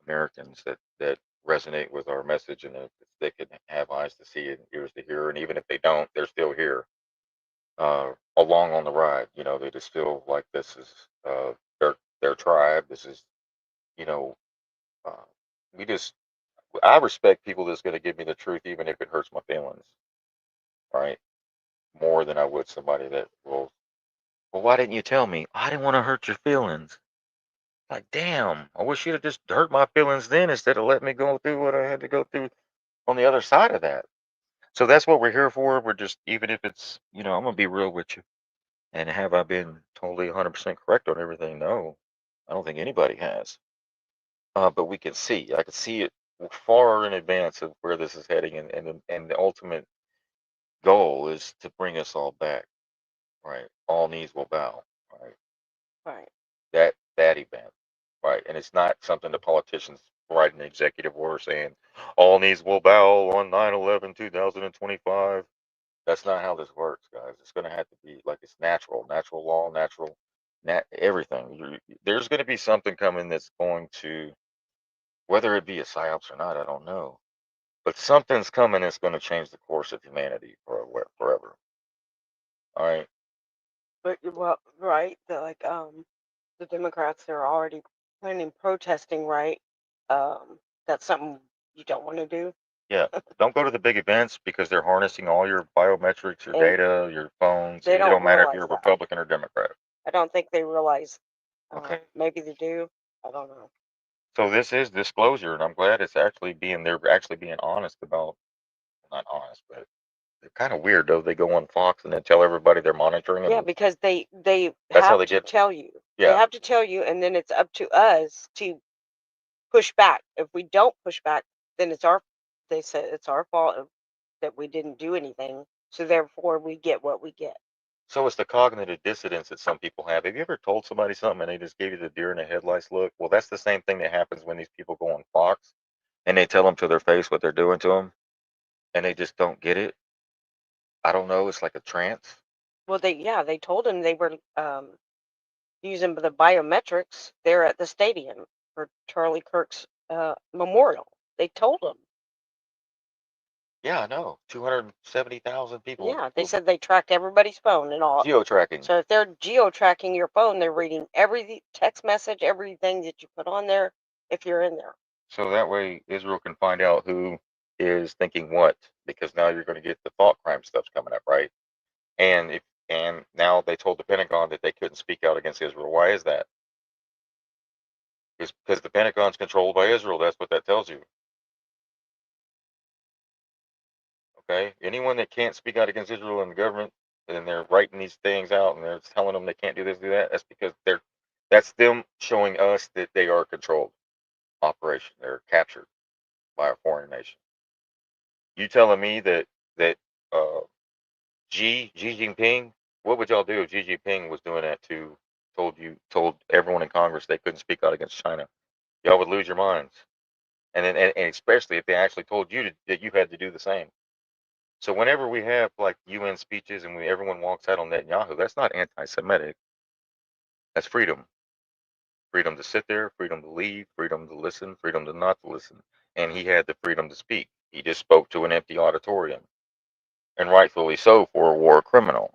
Americans that resonate with our message, and if they can have eyes to see and ears to hear, and even if they don't, they're still here, along on the ride. They just feel like this is their tribe. This is you know uh, we just I respect people that's going to give me the truth, even if it hurts my feelings, right? More than I would somebody that will. Well, why didn't you tell me? I didn't want to hurt your feelings. Like, damn, I wish you'd have just hurt my feelings then instead of letting me go through what I had to go through on the other side of that. So that's what we're here for. We're just, even if it's, I'm going to be real with you. And have I been totally 100% correct on everything? No, I don't think anybody has. But we can see, I can see it far in advance of where this is heading. And the ultimate goal is to bring us all back, right? All knees will bow, right? Right. That event, right? And it's not something the politicians write an executive order saying all knees will bow on 9/11/2025. That's not how this works, guys. It's going to have to be like it's natural law, everything. There's going to be something coming that's going to, whether it be a psyops or not, I don't know. But something's coming that's going to change the course of humanity forever. All right. But well, right, the Democrats are already planning protesting, right? That's something you don't want to do. Yeah. Don't go to the big events because they're harnessing all your biometrics, your And data, your phones. they It don't don't matter if you're realize a that. Republican or Democrat. I don't think they realize. Okay. Maybe they do. I don't know. So this is disclosure, and I'm glad they're actually being honest about, not honest, but they're kind of weird though. They go on Fox and then tell everybody they're monitoring Yeah, them. because they That's how have they to get. tell you. They Yeah. have to tell you, and then it's up to us to push back. If we don't push back, then they said it's our fault that we didn't do anything. So therefore, we get what we get. So it's the cognitive dissonance that some people have. Have you ever told somebody something and they just gave you the deer in the headlights look? Well, that's the same thing that happens when these people go on Fox and they tell them to their face what they're doing to them, and they just don't get it. I don't know. It's like a trance. Well, they told him they were using the biometrics there at the stadium for Charlie Kirk's memorial. They told him. Yeah, I know. 270,000 people. Yeah, they said they tracked everybody's phone and all. Geo-tracking. So if they're geo-tracking your phone, they're reading every text message, everything that you put on there, if you're in there. So that way Israel can find out who is thinking what, because now you're going to get the thought crime stuff's coming up, right? And now they told the Pentagon that they couldn't speak out against Israel. Why is that? It's because the Pentagon's controlled by Israel. That's what that tells you. Okay? Anyone that can't speak out against Israel and the government, and they're writing these things out and they're telling them they can't do this, do that, that's because that's them showing us that they are controlled operation. They're captured by a foreign nation. You telling me that uh, Xi Jinping, what would y'all do if Xi Jinping was doing that told everyone in Congress they couldn't speak out against China? Y'all would lose your minds. And especially if they actually told you that you had to do the same. So whenever we have like UN speeches and everyone walks out on Netanyahu, that's not anti-Semitic. That's freedom. Freedom to sit there, freedom to leave, freedom to listen, freedom to not to listen. And he had the freedom to speak. He just spoke to an empty auditorium. And rightfully so for a war criminal.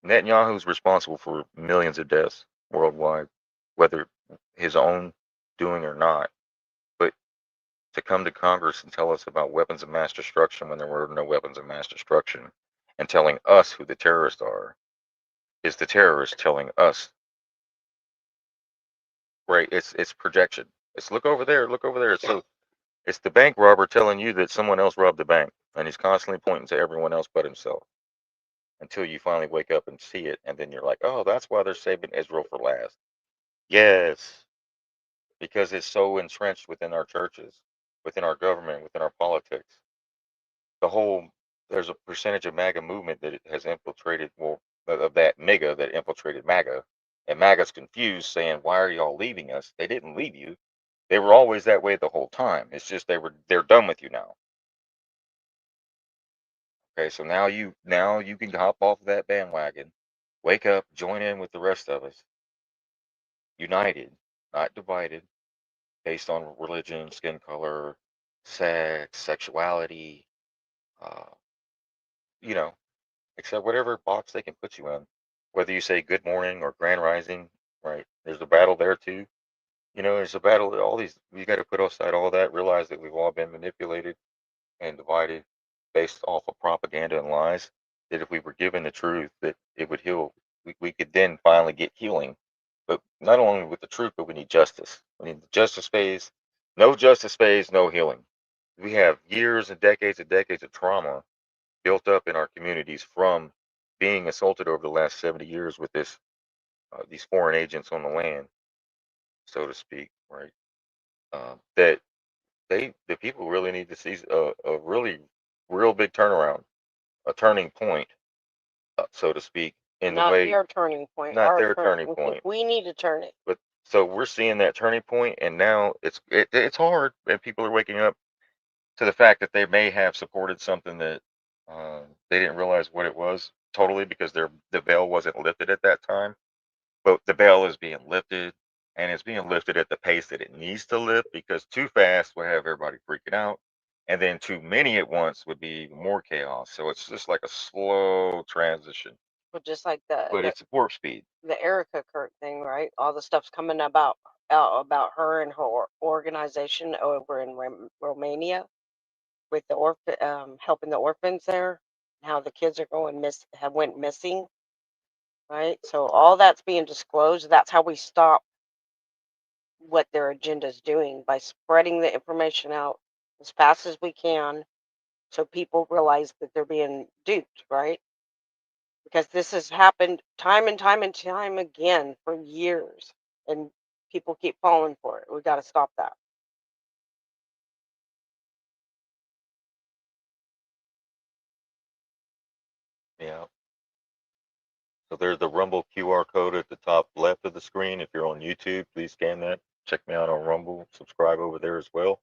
Netanyahu's responsible for millions of deaths worldwide, whether his own doing or not. But to come to Congress and tell us about weapons of mass destruction when there were no weapons of mass destruction, and telling us who the terrorists are, is the terrorists telling us, right? It's projection. It's look over there, look over there. So it's the bank robber telling you that someone else robbed the bank, and he's constantly pointing to everyone else but himself. Until you finally wake up and see it, and then you're like, oh, that's why they're saving Israel for last. Yes, because it's so entrenched within our churches, within our government, within our politics. The whole there's a percentage of MAGA movement that has infiltrated, well, of that MAGA that infiltrated MAGA, and MAGA's confused, saying, "Why are y'all leaving us?" They didn't leave you. They were always that way the whole time. It's just they're done with you now. Okay, so now you can hop off of that bandwagon, wake up, join in with the rest of us, united, not divided, based on religion, skin color, sex, sexuality, uh, you know, except whatever box they can put you in. Whether you say good morning or grand rising, right? There's a battle there too. There's a battle. All these, you got to put aside all that, realize that we've all been manipulated and divided based off of propaganda and lies. That if we were given the truth, that it would heal. We could then finally get healing. But not only with the truth, but we need justice. We need the justice phase. No justice phase, no healing. We have years and decades of trauma built up in our communities from being assaulted over the last 70 years with these foreign agents on the land, so to speak, right? That the people really need to see a really real big turnaround, a turning point, so to speak, in the Not way, their turning point. not Our their turning point, We need to turn it. but so we're seeing that turning point, and now it's hard, and people are waking up to the fact that they may have supported something that they didn't realize what it was totally because the veil wasn't lifted at that time. But the veil is being lifted, and it's being lifted at the pace that it needs to lift, because too fast would have everybody freaking out, and then too many at once would be even more chaos. So it's just like a slow transition, But just like but it's warp speed. the Erica Kirk thing, right? All the stuff's coming out about her and her organization over in Romania with the helping the orphans there, how the kids are have went missing, right? So all that's being disclosed. That's how we stop what their agenda is doing, by spreading the information out as fast as we can, so people realize that they're being duped, right? Because this has happened time and time and time again for years, and people keep falling for it. We got to stop that. Yeah. So there's the Rumble QR code at the top left of the screen. If you're on YouTube, please scan that. Check me out on Rumble. Subscribe over there as well.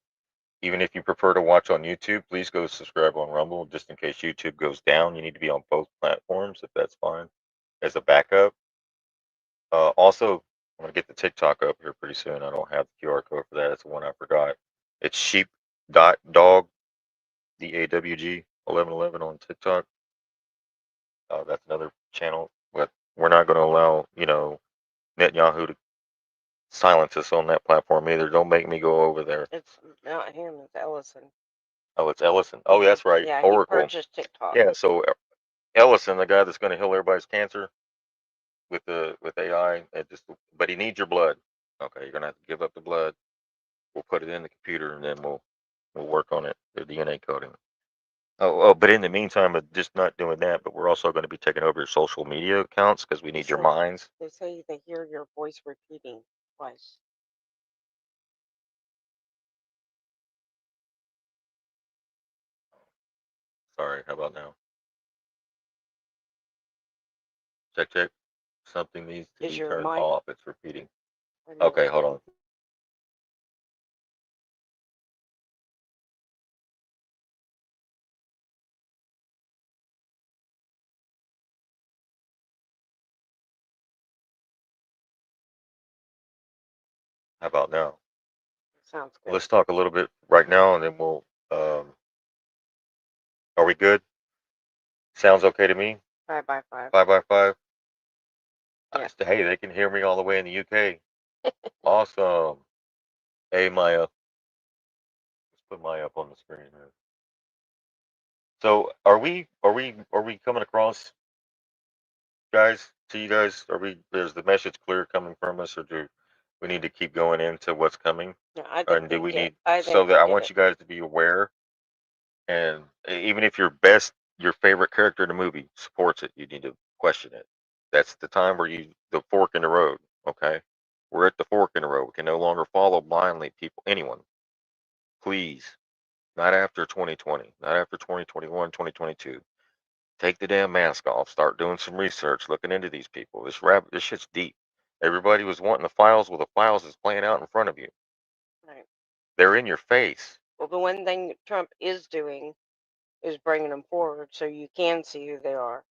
Even if you prefer to watch on YouTube, please go subscribe on Rumble, just in case YouTube goes down. You need to be on both platforms, if that's fine, as a backup. Also, I'm going to get the TikTok up here pretty soon. I don't have the QR code for that. That's the one I forgot. It's sheep.dog, DAWG 1111 on TikTok. That's another channel, but we're not going to allow, Netanyahu to silence us on that platform either. Don't make me go over there. It's not him, it's Ellison. Oh, it's Ellison. Oh, that's right. Yeah, Oracle. he purchased TikTok. Yeah, so Ellison, the guy that's going to heal everybody's cancer with AI, but he needs your blood. Okay, you're gonna have to give up the blood. We'll put it in the computer, and then we'll work on it, the DNA coding. Oh, but in the meantime, just not doing that, but we're also going to be taking over your social media accounts because we need your minds. They say they hear your voice repeating twice. Sorry, how about now? Check. Something needs to Is be your turned mic- off. It's repeating. Okay, hold on. How about now? Sounds good. Let's talk a little bit right now, and then we'll. Are we good? Sounds okay to me. 5x5. 5x5. Yeah. Hey, they can hear me all the way in the UK. Awesome. Hey, Maya. Let's put Maya up on the screen here. So, are we coming across, guys? To you guys, is the message clear coming from us, or do we need to keep going into what's coming? Yeah, I think And do they we get- need I so think that they I get want it. you guys to be aware, and even if your favorite character in the movie supports it, you need to question it. That's the time where the fork in the road. Okay, we're at the fork in the road. We can no longer follow blindly anyone. Please, Not after 2020. Not after 2021, 2022. Take the damn mask off. Start doing some research, looking into these people. This shit's deep. Everybody was wanting the files. Well, the files is playing out in front of you. Right. They're in your face. Well, the one thing Trump is doing is bringing them forward so you can see who they are.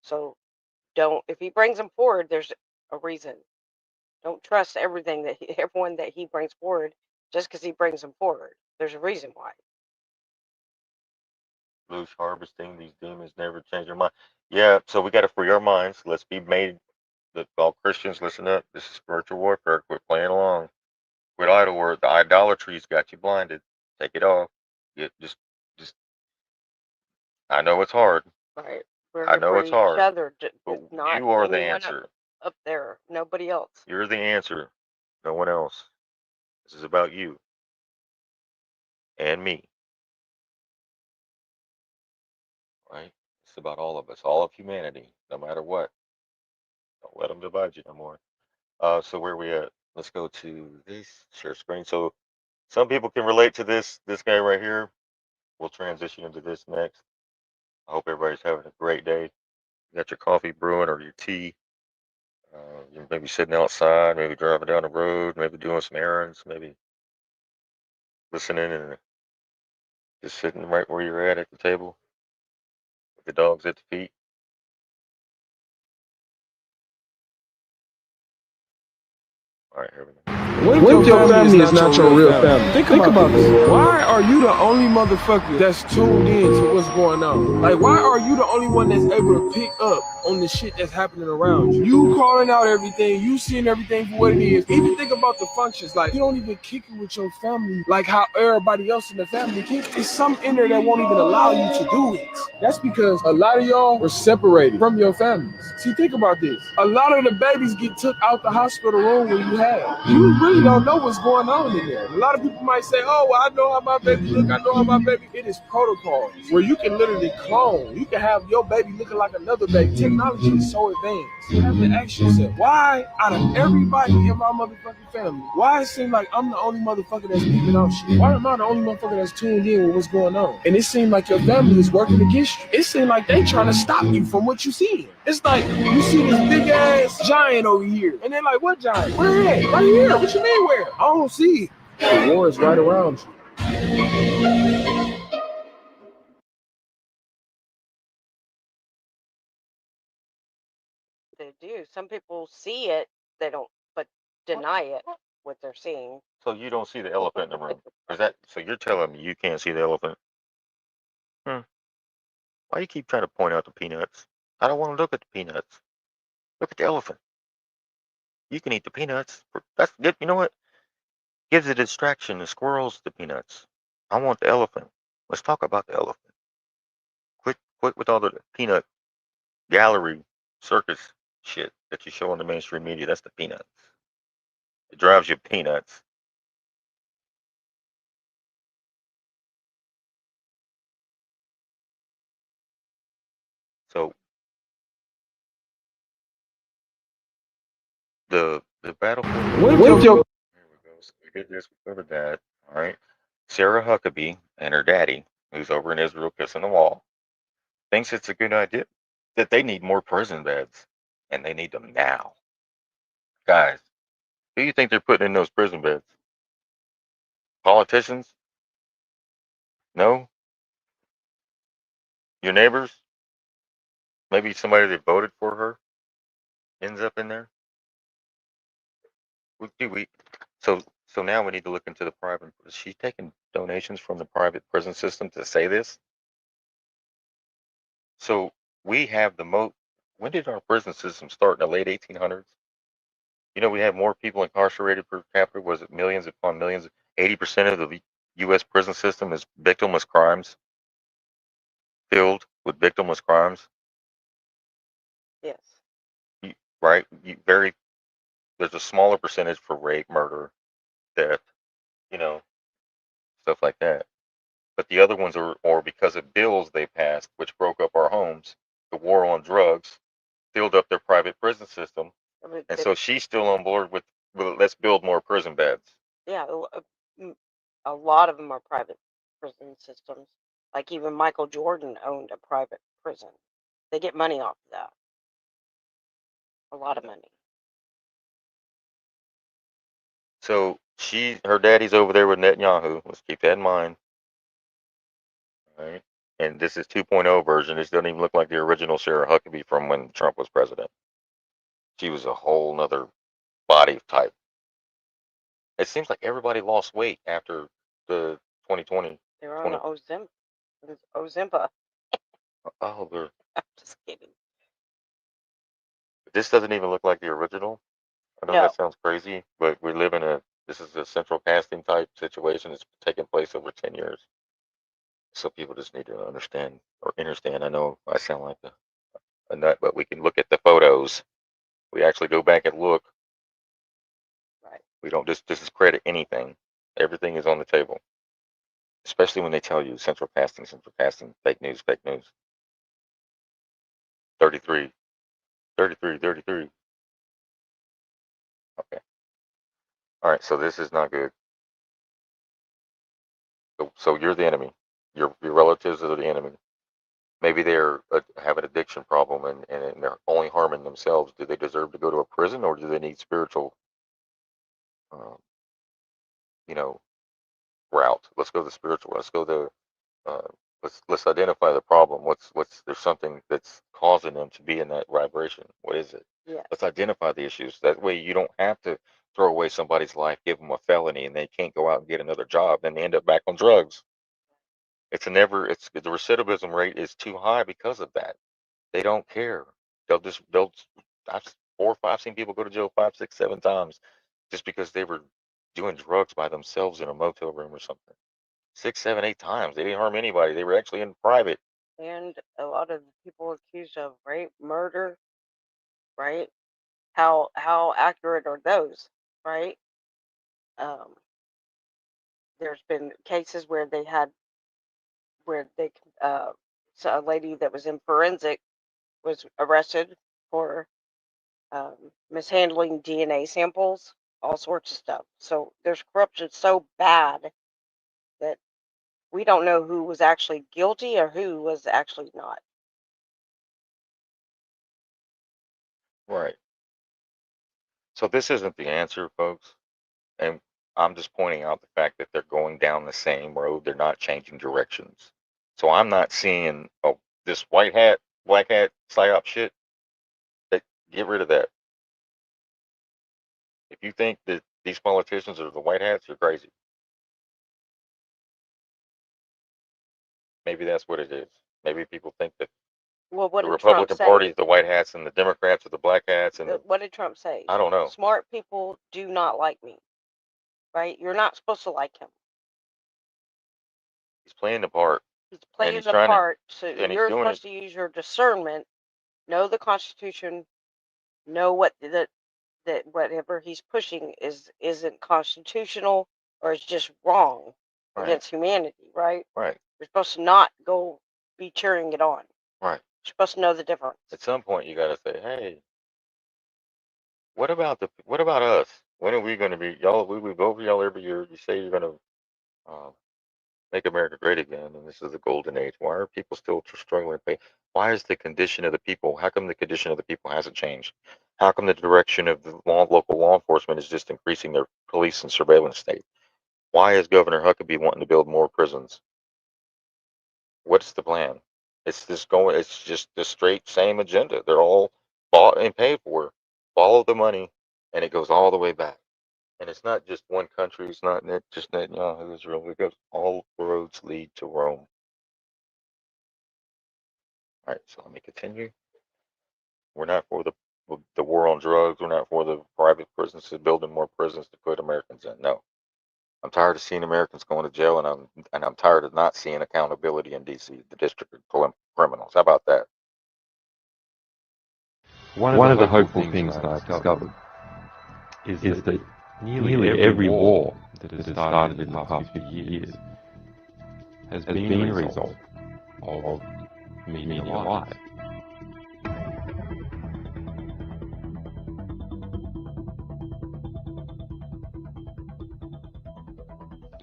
So if he brings them forward, there's a reason. Don't trust everything everyone that he brings forward just because he brings them forward. There's a reason why. Loose harvesting. These demons never change their mind. Yeah, so we got to free our minds. Let's be made. All Christians, listen up. This is spiritual warfare. Quit playing along. Quit idle work. The idolatry's got you blinded. Take it off. Just. I know it's hard. Right. We're I here know for it's each hard. other. But Not you are the anyone answer. up there. Nobody else. You're the answer. No one else. This is about you and me. Right? It's about all of us, all of humanity, no matter what. Don't let them divide you no more. So where we at? Let's go to this share screen. So some people can relate to this guy right here. We'll transition into this next. I hope everybody's having a great day. You got your coffee brewing or your tea. You're maybe sitting outside, maybe driving down the road, maybe doing some errands, maybe listening and just sitting right where you're at the table with the dogs at the feet. All right, here we go. What if your family is not your real family? Think about this. Why are you the only motherfucker that's tuned in to what's going on? Like, why are you the only one that's able to pick up on the shit that's happening around you? You calling out everything, you seeing everything for what it is. Even think about the functions. Like, you don't even kick it with your family like how everybody else in the family kicks. It's some in there that won't even allow you to do it. That's because a lot of y'all were separated from your families. See, think about this. A lot of the babies get took out the hospital room when you have. You really don't know what's going on in there. A lot of people might say, oh, well, I know how my baby look. I know how my baby. It is protocols where you can literally clone. You can have your baby looking like another baby. Technology is so advanced. You have to ask yourself, why out of everybody in my motherfucking family, why it seems like I'm the only motherfucker that's peeping out shit? Why am I the only motherfucker that's tuned in with what's going on? And it seems like your family is working against you. It seems like they trying to stop you from what you see. It's like you see this big ass giant over here, and they're like, what giant? Where at? Right here. What you mean where? I don't see. The war is right around you. They do. Some people see it, they don't, but deny it, what they're seeing. So you don't see the elephant in the room? So you're telling me you can't see the elephant? Why you keep trying to point out the peanuts? I don't want to look at the peanuts. Look at the elephant. You can eat the peanuts. That's good. You know what? Gives a distraction. The squirrels, the peanuts. I want the elephant. Let's talk about the elephant. Quit with all the peanut gallery circus shit that you show on the mainstream media. That's the peanuts. It drives you peanuts. So the battlefield. What if your Here we go. So we did this. We covered that. All right. Sarah Huckabee and her daddy, who's over in Israel kissing the wall, thinks it's a good idea that they need more prison beds, and they need them now. Guys, who do you think they're putting in those prison beds? Politicians? No? Your neighbors? Maybe somebody that voted for her ends up in there? So now we need to look into the private. Is she taking donations from the private prison system to say this? So we have the most. When did our prison system start? In the late 1800s? You know, we have more people incarcerated per capita. Was it millions upon millions? 80% of the U.S. prison system is victimless crimes, filled with victimless crimes. Yes. Right? There's a smaller percentage for rape, murder, theft, stuff like that. But the other ones are, or because of bills they passed, which broke up our homes, the war on drugs, filled up their private prison system. And so she's still on board with let's build more prison beds. Yeah, a lot of them are private prison systems. Like even Michael Jordan owned a private prison. They get money off of that. A lot of money. So her daddy's over there with Netanyahu. Let's keep that in mind. All right. And this is 2.0 version. This doesn't even look like the original Sarah Huckabee from when Trump was president. She was a whole nother body type. It seems like everybody lost weight after the 2020. They were on Ozempa. Oh, I'm just kidding. this doesn't even look like the original. I know No. that sounds crazy, but we live in this is a central casting type situation. It's taken place over 10 years. So people just need to understand or understand. I know I sound like a nut, but we can look at the photos. We actually go back and look. Right. We don't just discredit anything. Everything is on the table. Especially when they tell you central casting, fake news. 33. Okay. All right, so this is not good. So you're the enemy. Your relatives are the enemy. Maybe they're have an addiction problem and they're only harming themselves. Do they deserve to go to a prison, or do they need spiritual, um, route? Let's go the spiritual. Let's go let's identify the problem. There's something that's causing them to be in that vibration. What is it? Yeah. Let's identify the issues. That way you don't have to throw away somebody's life, give them a felony, and they can't go out and get another job. Then they end up back on drugs. The recidivism rate is too high because of that. They don't care. I've seen people go to jail 5, 6, 7 times just because they were doing drugs by themselves in a motel room or something. 6, 7, 8 times. They didn't harm anybody. They were actually in private. And a lot of people accused of rape, murder, right? How accurate are those, right? There's been cases where so a lady that was in forensic was arrested for mishandling DNA samples, all sorts of stuff. So there's corruption so bad that we don't know who was actually guilty or who was actually not. Right. So this isn't the answer, folks. And I'm just pointing out the fact that they're going down the same road. They're not changing directions. So I'm not seeing this white hat, black hat psyop shit. Get rid of that. If you think that these politicians are the white hats, you're crazy. Maybe that's what it is. Maybe people think that Well, what the did Trump Republican say? Party is the white hats and the Democrats are the black hats. And What did Trump say? I don't know. Smart people do not like me, right? You're not supposed to like him. He's playing the part. He's playing the part, so you're supposed to use your discernment, know the Constitution, know that whatever he's pushing isn't constitutional or is just wrong against humanity, right? Right. You're supposed to not go be cheering it on. Right. You're supposed to know the difference. At some point, you got to say, hey, what about us? When are we going to be, y'all? We vote for y'all every year. You say you're going to make America great again, and this is the golden age. Why are people still struggling? Why is the condition of the people? How come the condition of the people hasn't changed? How come the direction of the local law enforcement is just increasing their police and surveillance state? Why is Governor Huckabee wanting to build more prisons? What's the plan? It's just the straight same agenda. They're all bought and paid for. Follow the money, and it goes all the way back. And it's not just one country. It's not just Netanyahu, Israel. It goes, all roads lead to Rome. All right, so let me continue. We're not for the war on drugs. We're not for the private prisons, building more prisons to put Americans in. No, I'm tired of seeing Americans going to jail, and I'm tired of not seeing accountability in D.C., the district of criminals. How about that? One of the hopeful things that I've discovered is that nearly every war that has started in the past few years has been a result of media lies.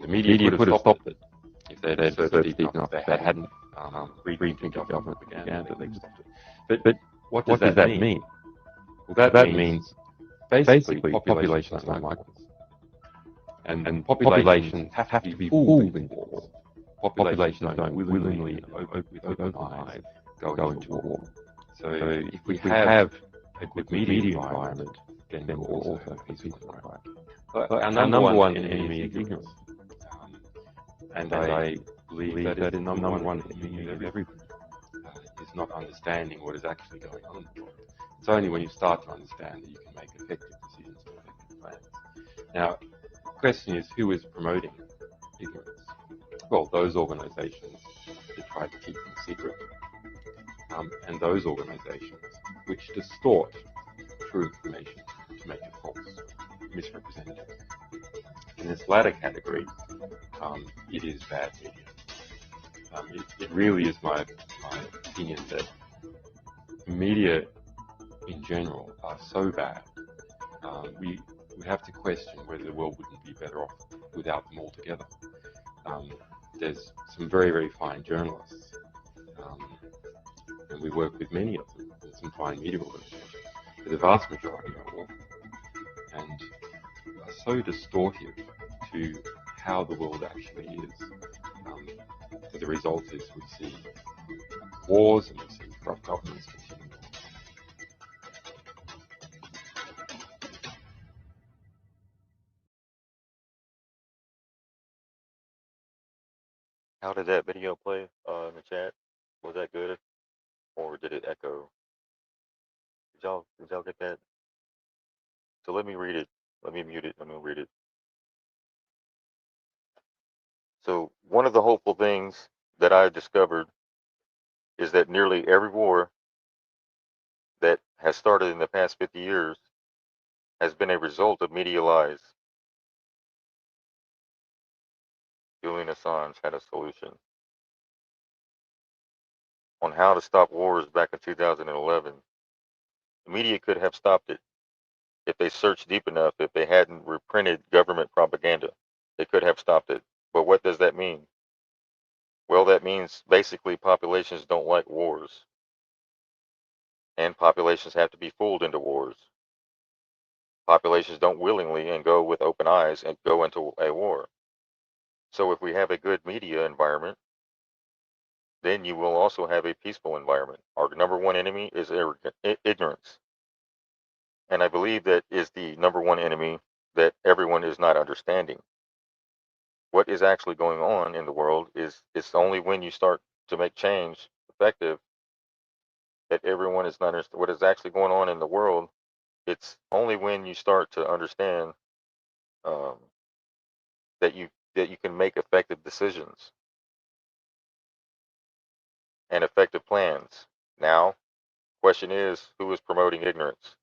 The media could have stopped it they'd certainly enough if they hadn't retweeted government propaganda. They'd stopped it. But what does that mean? Well, that means basically populations don't like this. And populations have to be fooled in wars. Populations don't willingly, with open eyes, go into war. So if we have a good media environment, then we'll also have a peaceful environment. But our number one enemy is ignorance. And I believe that is the number one enemy of everybody, is not understanding what is actually going on in the world. It's only when you start to understand that you can make effective decisions and effective plans. Now, the question is, who is promoting ignorance? Well, those organizations that try to keep things secret, and those organizations which distort true information to make it false, misrepresented. In this latter category, it is bad media. It really is my opinion that media in general are so bad. We have to question whether the world wouldn't be better off without them altogether. There's some very, very fine journalists, and we work with many of them, and some fine media organizations, but the vast majority are awful and are so distortive to how the world actually is. So the result is we see wars and we see corrupt governments continue. How did that video play in the chat? Was that good, or did it echo? Did y'all get that? So let me read it. Let me mute it. I'm gonna read it. So one of the hopeful things that I discovered is that nearly every war that has started in the past 50 years has been a result of media lies. Julian Assange had a solution on how to stop wars back in 2011. The media could have stopped it if they searched deep enough, if they hadn't reprinted government propaganda. They could have stopped it. But what does that mean? Well, that means basically populations don't like wars. And populations have to be fooled into wars. Populations don't willingly and go with open eyes and go into a war. So if we have a good media environment, then you will also have a peaceful environment. Our number one enemy is ignorance. And I believe that is the number one enemy that everyone is not understanding. What is actually going on in the world is it's only when you start to make change effective that everyone is not understanding what is actually going on in the world. It's only when you start to understand that you can make effective decisions and effective plans. Now, question is, who is promoting ignorance?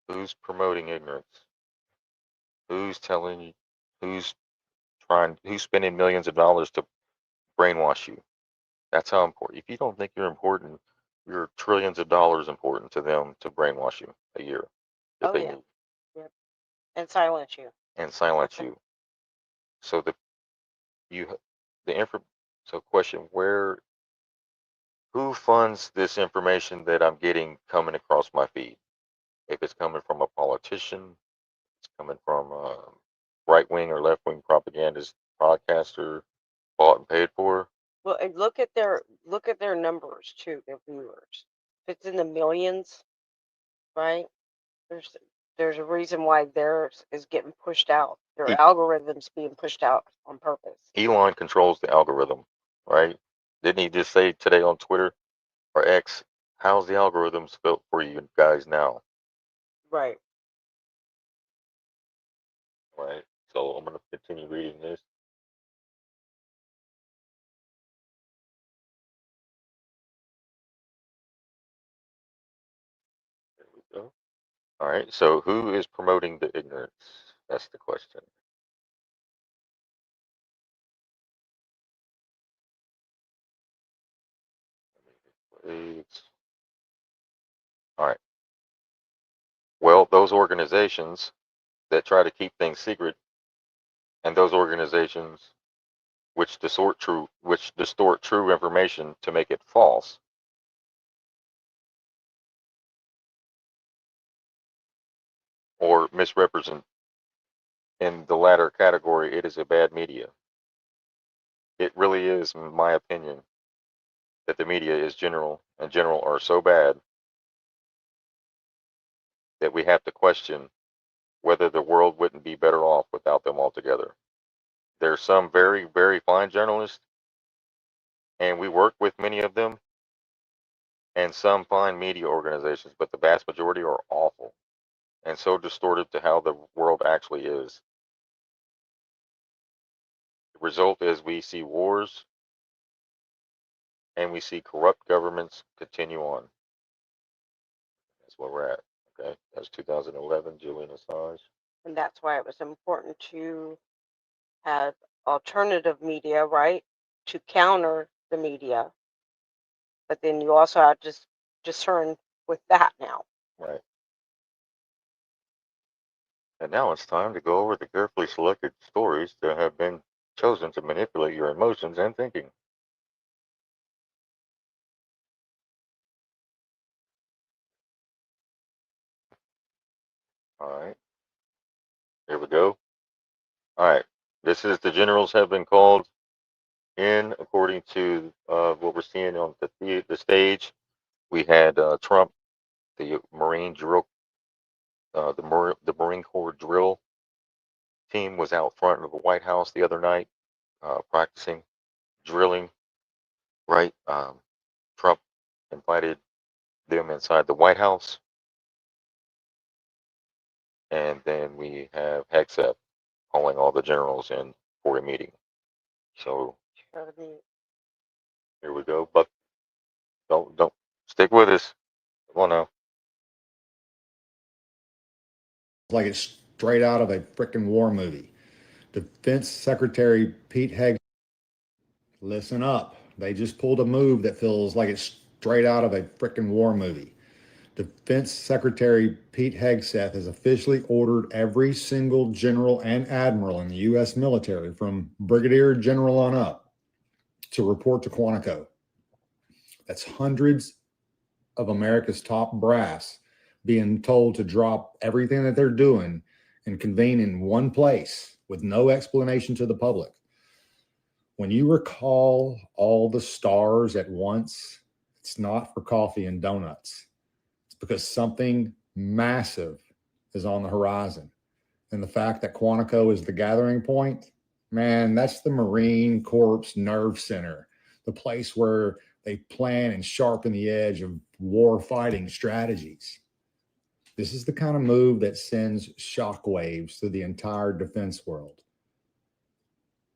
Who's promoting ignorance? Who's telling you? Who's spending millions of dollars to brainwash you? That's how important. If you don't think you're important, you're trillions of dollars important to them to brainwash you a year. If they need. Yep. And silence you. And silence you. So so question, who funds this information that I'm getting coming across my feed? If it's coming from a politician, it's coming from a right-wing or left-wing propagandist, broadcaster, bought and paid for. Well, and look at their numbers too, their viewers. If it's in the millions, right? There's a reason why theirs is getting pushed out. Their algorithms being pushed out on purpose. Elon controls the algorithm, right? Didn't he just say today on Twitter or X, how's the algorithms built for you guys now? Right. Right. So I'm going to continue reading this. There we go. All right. So who is promoting the ignorance? That's the question. All right. Well, those organizations that try to keep things secret and those organizations which distort true information to make it false. Or misrepresent. In the latter category, it is a bad media. It really is, in my opinion, that the media is general are so bad that we have to question whether the world wouldn't be better off without them altogether. There's some very, very fine journalists, and we work with many of them, and some fine media organizations, but the vast majority are awful and so distorted to how the world actually is. The result is we see wars and we see corrupt governments continue on. That's where we're at. Okay, that's 2011, Julian Assange. And that's why it was important to have alternative media, right, to counter the media. But then you also have to discern with that now. Right. And now it's time to go over the carefully selected stories that have been chosen to manipulate your emotions and thinking. All right. Here we go. All right. This is the generals have been called in according to what we're seeing on the stage. We had Trump, the Marine drill, the Marine Corps drill team was out front of the White House the other night, practicing drilling. Right, Trump invited them inside the White House, and then we have Hegseth calling all the generals in for a meeting. So here we go, but don't stick with us. Come on now. Like it's straight out of a freaking war movie. Defense Secretary Pete Hegseth, listen up. They just pulled a move that feels like it's straight out of a freaking war movie. Defense Secretary Pete Hegseth has officially ordered every single general and admiral in the U.S. military, from brigadier general on up, to report to Quantico. That's hundreds of America's top brass being told to drop everything that they're doing and convene in one place with no explanation to the public. When you recall all the stars at once, it's not for coffee and donuts. It's because something massive is on the horizon. And the fact that Quantico is the gathering point, man, that's the Marine Corps nerve center, the place where they plan and sharpen the edge of war fighting strategies. This is the kind of move that sends shockwaves through the entire defense world.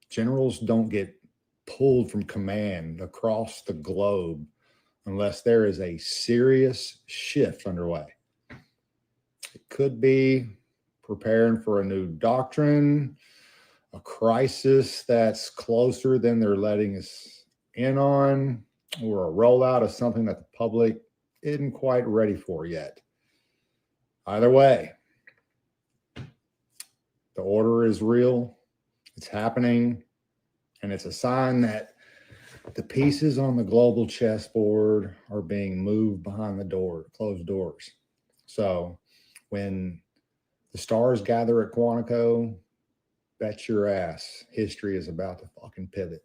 Generals don't get pulled from command across the globe unless there is a serious shift underway. It could be preparing for a new doctrine, a crisis that's closer than they're letting us in on, or a rollout of something that the public isn't quite ready for yet. Either way, the order is real, it's happening, and it's a sign that the pieces on the global chessboard are being moved behind the closed doors. So when the stars gather at Quantico, bet your ass history is about to fucking pivot.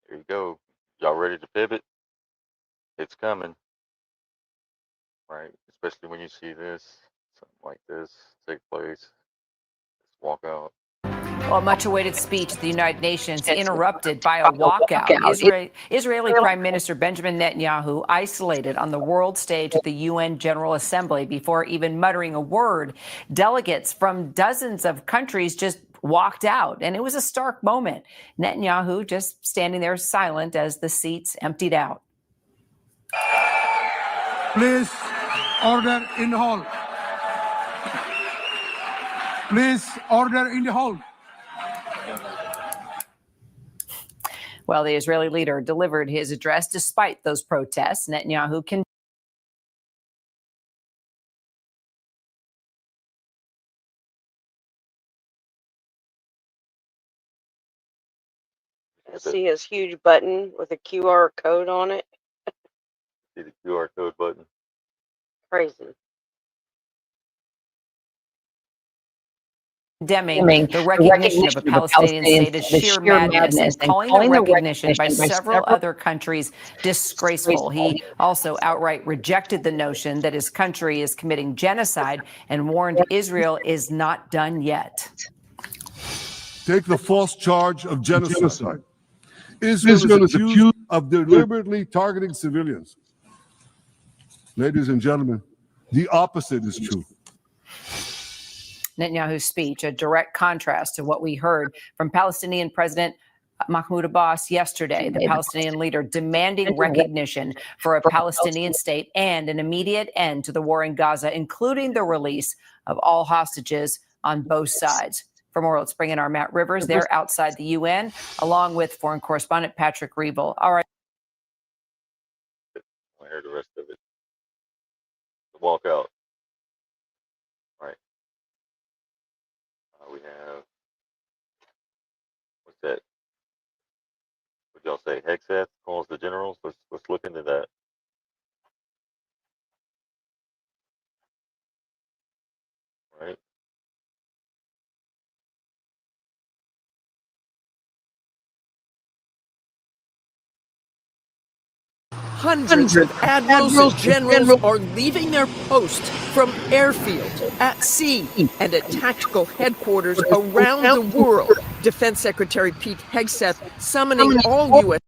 Here you go. Y'all ready to pivot? It's coming. Right? Especially when you see this, something like this take place. Just walk out. Well, a much-awaited speech at the United Nations interrupted by a walkout. Israeli Prime Minister Benjamin Netanyahu isolated on the world stage at the UN General Assembly before even muttering a word. Delegates from dozens of countries just walked out, and it was a stark moment. Netanyahu just standing there silent as the seats emptied out. Please, order in the hall. Please, order in the hall. Well, the Israeli leader delivered his address despite those protests. Netanyahu I see his huge button with a QR code on it. See the QR code button? Crazy. Condemning the recognition of a Palestinian state as sheer madness and calling the recognition by several other countries disgraceful. He also outright rejected the notion that his country is committing genocide and warned Israel is not done yet. Take the false charge of genocide. Israel is accused of deliberately targeting civilians. Ladies and gentlemen, the opposite is true. Netanyahu's speech, a direct contrast to what we heard from Palestinian President Mahmoud Abbas yesterday, the Palestinian leader demanding recognition for a Palestinian state and an immediate end to the war in Gaza, including the release of all hostages on both sides. For more, let's bring in our Matt Rivers there outside the UN, along with foreign correspondent Patrick Reevell. All right. I heard the rest of it. Walk out. All right. We have, what's that? What y'all say? Hexeth calls the generals. Let's look into that. Right. Hundreds of admirals and generals are leaving their posts from airfields, at sea, and at tactical headquarters around the world. Defense Secretary Pete Hegseth summoning all U.S.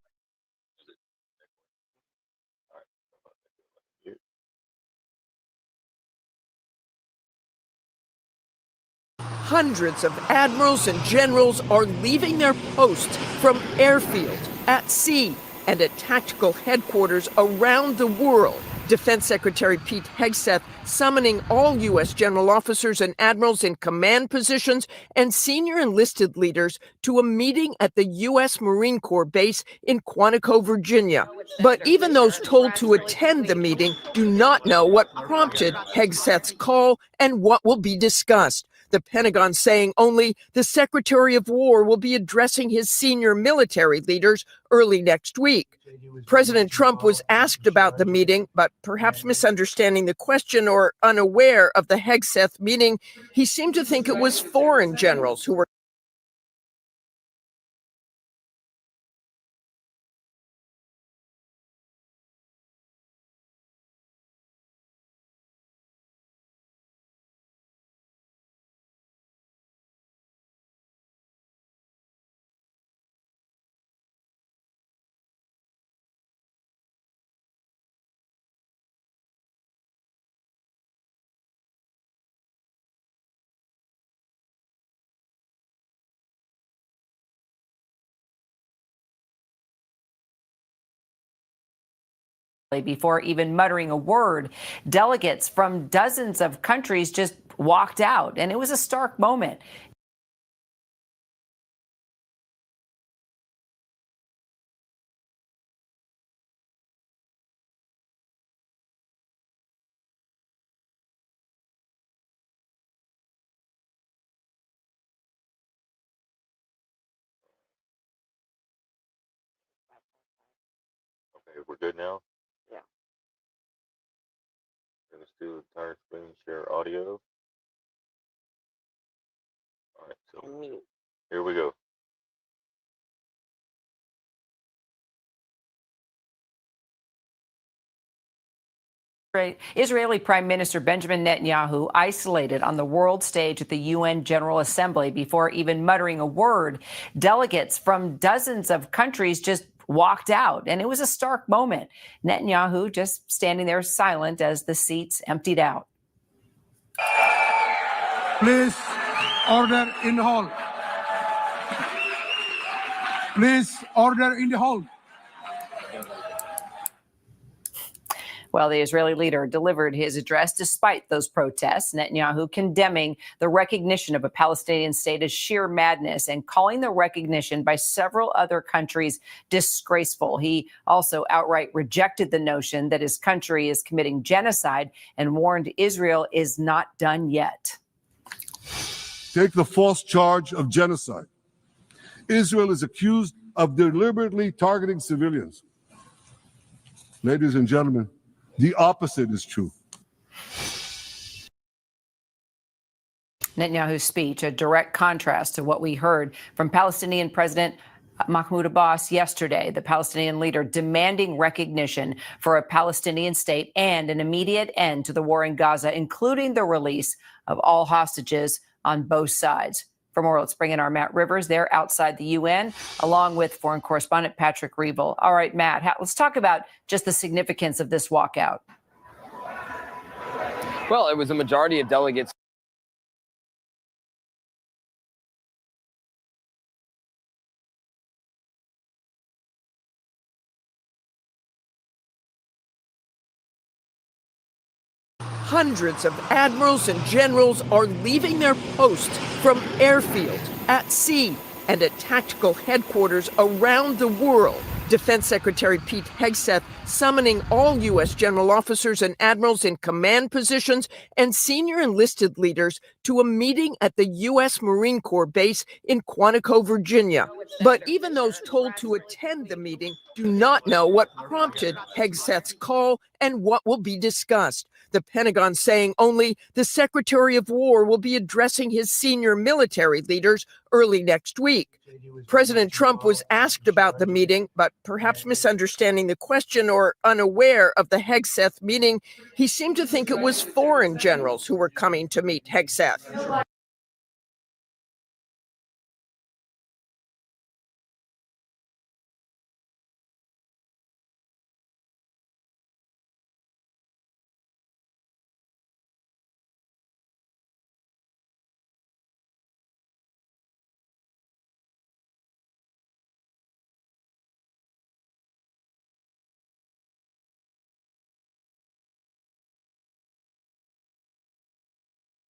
Hundreds of admirals and generals are leaving their posts from airfields, at sea, and at tactical headquarters around the world. Defense Secretary Pete Hegseth summoning all U.S. general officers and admirals in command positions and senior enlisted leaders to a meeting at the U.S. Marine Corps base in Quantico, Virginia. But even those told to attend the meeting do not know what prompted Hegseth's call and what will be discussed. The Pentagon saying only the Secretary of War will be addressing his senior military leaders early next week. President Trump was asked about the meeting, but perhaps misunderstanding the question or unaware of the Hegseth meeting, he seemed to think it was foreign generals who were before even muttering a word. Delegates from dozens of countries just walked out, and it was a stark moment. Okay, we're good now? Yeah. Let's do entire screen share audio. All right, so here we go. Israeli Prime Minister Benjamin Netanyahu isolated on the world stage at the UN General Assembly before even muttering a word. Delegates from dozens of countries just walked out, and it was a stark moment. Netanyahu just standing there silent as the seats emptied out. Please, order in the hall. Please, order in the hall. Well, the Israeli leader delivered his address despite those protests, Netanyahu condemning the recognition of a Palestinian state as sheer madness and calling the recognition by several other countries disgraceful. He also outright rejected the notion that his country is committing genocide and warned Israel is not done yet. Take the false charge of genocide. Israel is accused of deliberately targeting civilians. Ladies and gentlemen, the opposite is true. Netanyahu's speech, a direct contrast to what we heard from Palestinian President Mahmoud Abbas yesterday, the Palestinian leader demanding recognition for a Palestinian state and an immediate end to the war in Gaza, including the release of all hostages on both sides. For more, let's bring in our Matt Rivers there outside the UN, along with foreign correspondent Patrick Reevell. All right, Matt, let's talk about just the significance of this walkout. Well, it was a majority of delegates. Hundreds of admirals and generals are leaving their posts from airfields, at sea, and at tactical headquarters around the world. Defense Secretary Pete Hegseth summoning all U.S. general officers and admirals in command positions and senior enlisted leaders to a meeting at the U.S. Marine Corps base in Quantico, Virginia. But even those told to attend the meeting do not know what prompted Hegseth's call and what will be discussed. The Pentagon saying only the Secretary of War will be addressing his senior military leaders early next week. President Trump was asked about the meeting, but perhaps misunderstanding the question or unaware of the Hegseth meeting, he seemed to think it was foreign generals who were coming to meet Hegseth.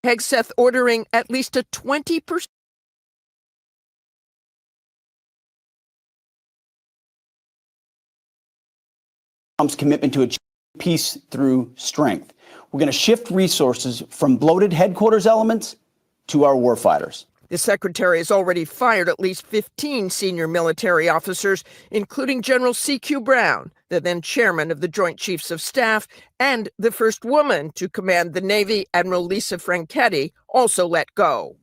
Hegseth ordering at least a 20% Trump's commitment to achieve peace through strength. We're going to shift resources from bloated headquarters elements to our warfighters. The secretary has already fired at least 15 senior military officers, including General C.Q. Brown, the then chairman of the Joint Chiefs of Staff, and the first woman to command the Navy, Admiral Lisa Franchetti, also let go.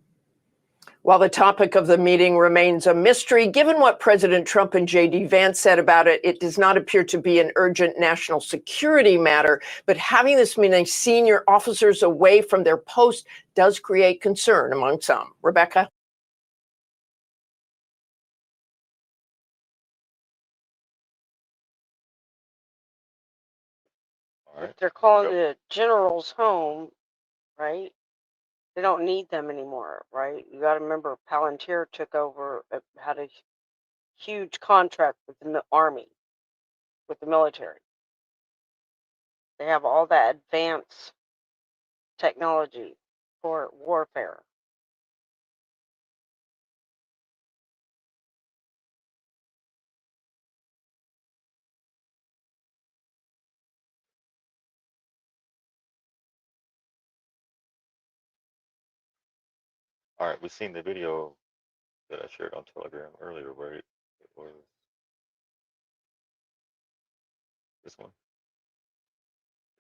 While the topic of the meeting remains a mystery, given what President Trump and J.D. Vance said about it, it does not appear to be an urgent national security matter. But having this many senior officers away from their posts does create concern among some. Rebecca? If they're calling the generals home, right? They don't need them anymore, right? You got to remember, Palantir took over, had a huge contract with the Army, with the military. They have all that advanced technology for warfare. All right, we've seen the video that I shared on Telegram earlier, right? It was this one.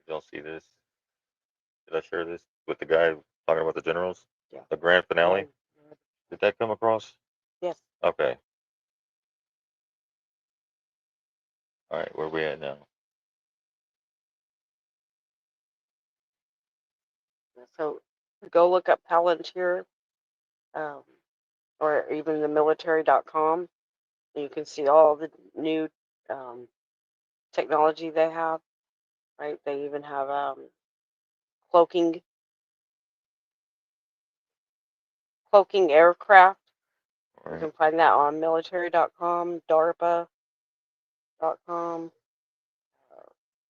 Did y'all see this? Did I share this with the guy talking about the generals? Yeah. The grand finale? Did that come across? Yes. Okay. All right, where we at now? So go look up Palantir, or even the military.com. You can see all the new technology they have, right? They even have cloaking aircraft. You can find that on military.com, DARPA.com.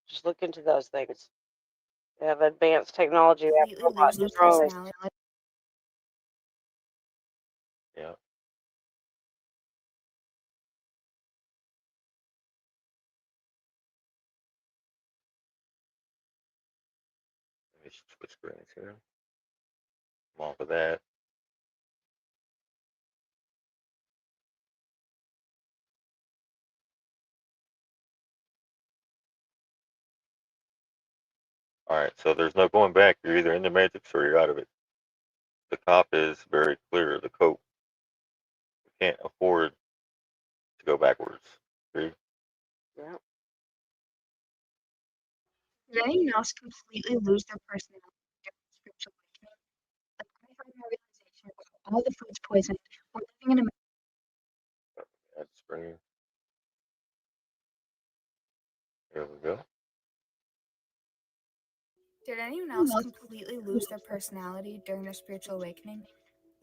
Just look into those things. They have advanced technology. They have robots, drones. Yeah. Let me switch screens here. I'm off of that. All right, so there's no going back. You're either in the matrix or you're out of it. The cop is very clear. The cope. You can't afford to go backwards. Agree? Yeah. Did anyone else completely lose their personality during the spiritual awakening? Like I had my realization about all the food's poison. We're living in a That's bringing. Here we go. Did anyone else completely lose their personality during their spiritual awakening?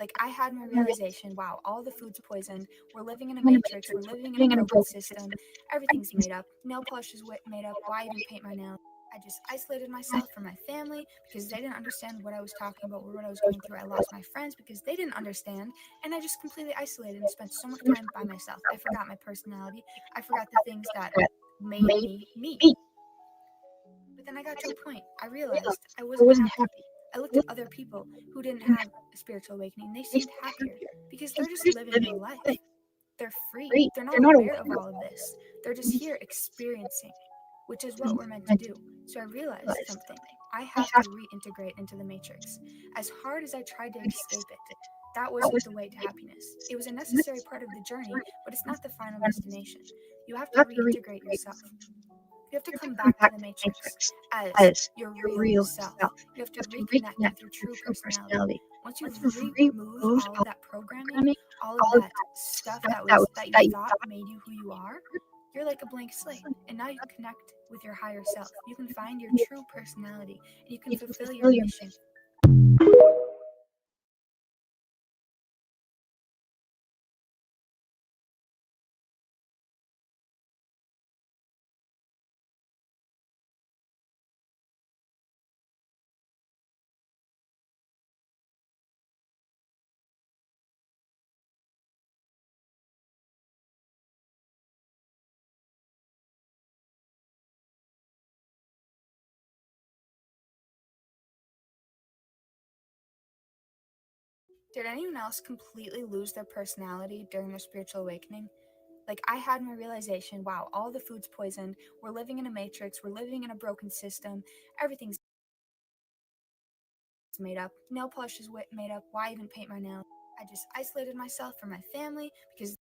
Like I had my realization, wow, all the food's poisoned. We're living in a matrix. We're living in a broken system. Everything's made up. Nail polish is made up. Why even paint my nails? I just isolated myself from my family because they didn't understand what I was talking about or what I was going through. I lost my friends because they didn't understand. And I just completely isolated and spent so much time by myself. I forgot my personality. I forgot the things that made me me. But then I got to a point. I realized I wasn't happy. I looked at other people who didn't have a spiritual awakening. They seemed happier because they're just living their life. They're free. They're not aware of all of this. They're just here experiencing, which is what we're meant to do. So I realized something. I have to reintegrate into the matrix. As hard as I tried to escape it, that wasn't the way to happiness. It was a necessary part of the journey, but it's not the final destination. You have to reintegrate yourself. You have to come back to the matrix as your real self. You have to reconnect with your true personality. Once you've removed all of that programming, all of that stuff that you thought made you who you are, you're like a blank slate. And now you can connect with your higher self. You can find your true personality and you can fulfill your mission. Did anyone else completely lose their personality during their spiritual awakening? Like I had my realization, wow, all the food's poisoned. We're living in a matrix. We're living in a broken system. Everything's made up. Nail polish is made up. Why even paint my nails? I just isolated myself from my family because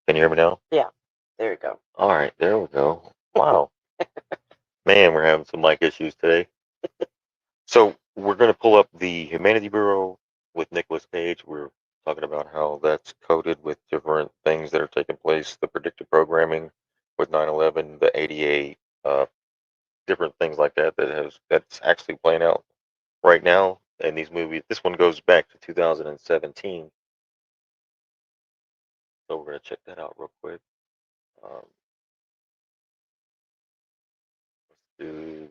Can you hear me now? Yeah, there you go. All right, there we go. Wow. Man, we're having some mic issues today. So we're going to pull up the Humanity Bureau with Nicolas Cage. We're talking about how that's coded with different things that are taking place, the predictive programming with 9/11, the ADA, different things like that that's actually playing out right now in these movies. This one goes back to 2017. So we're going to check that out real quick. Um, let's do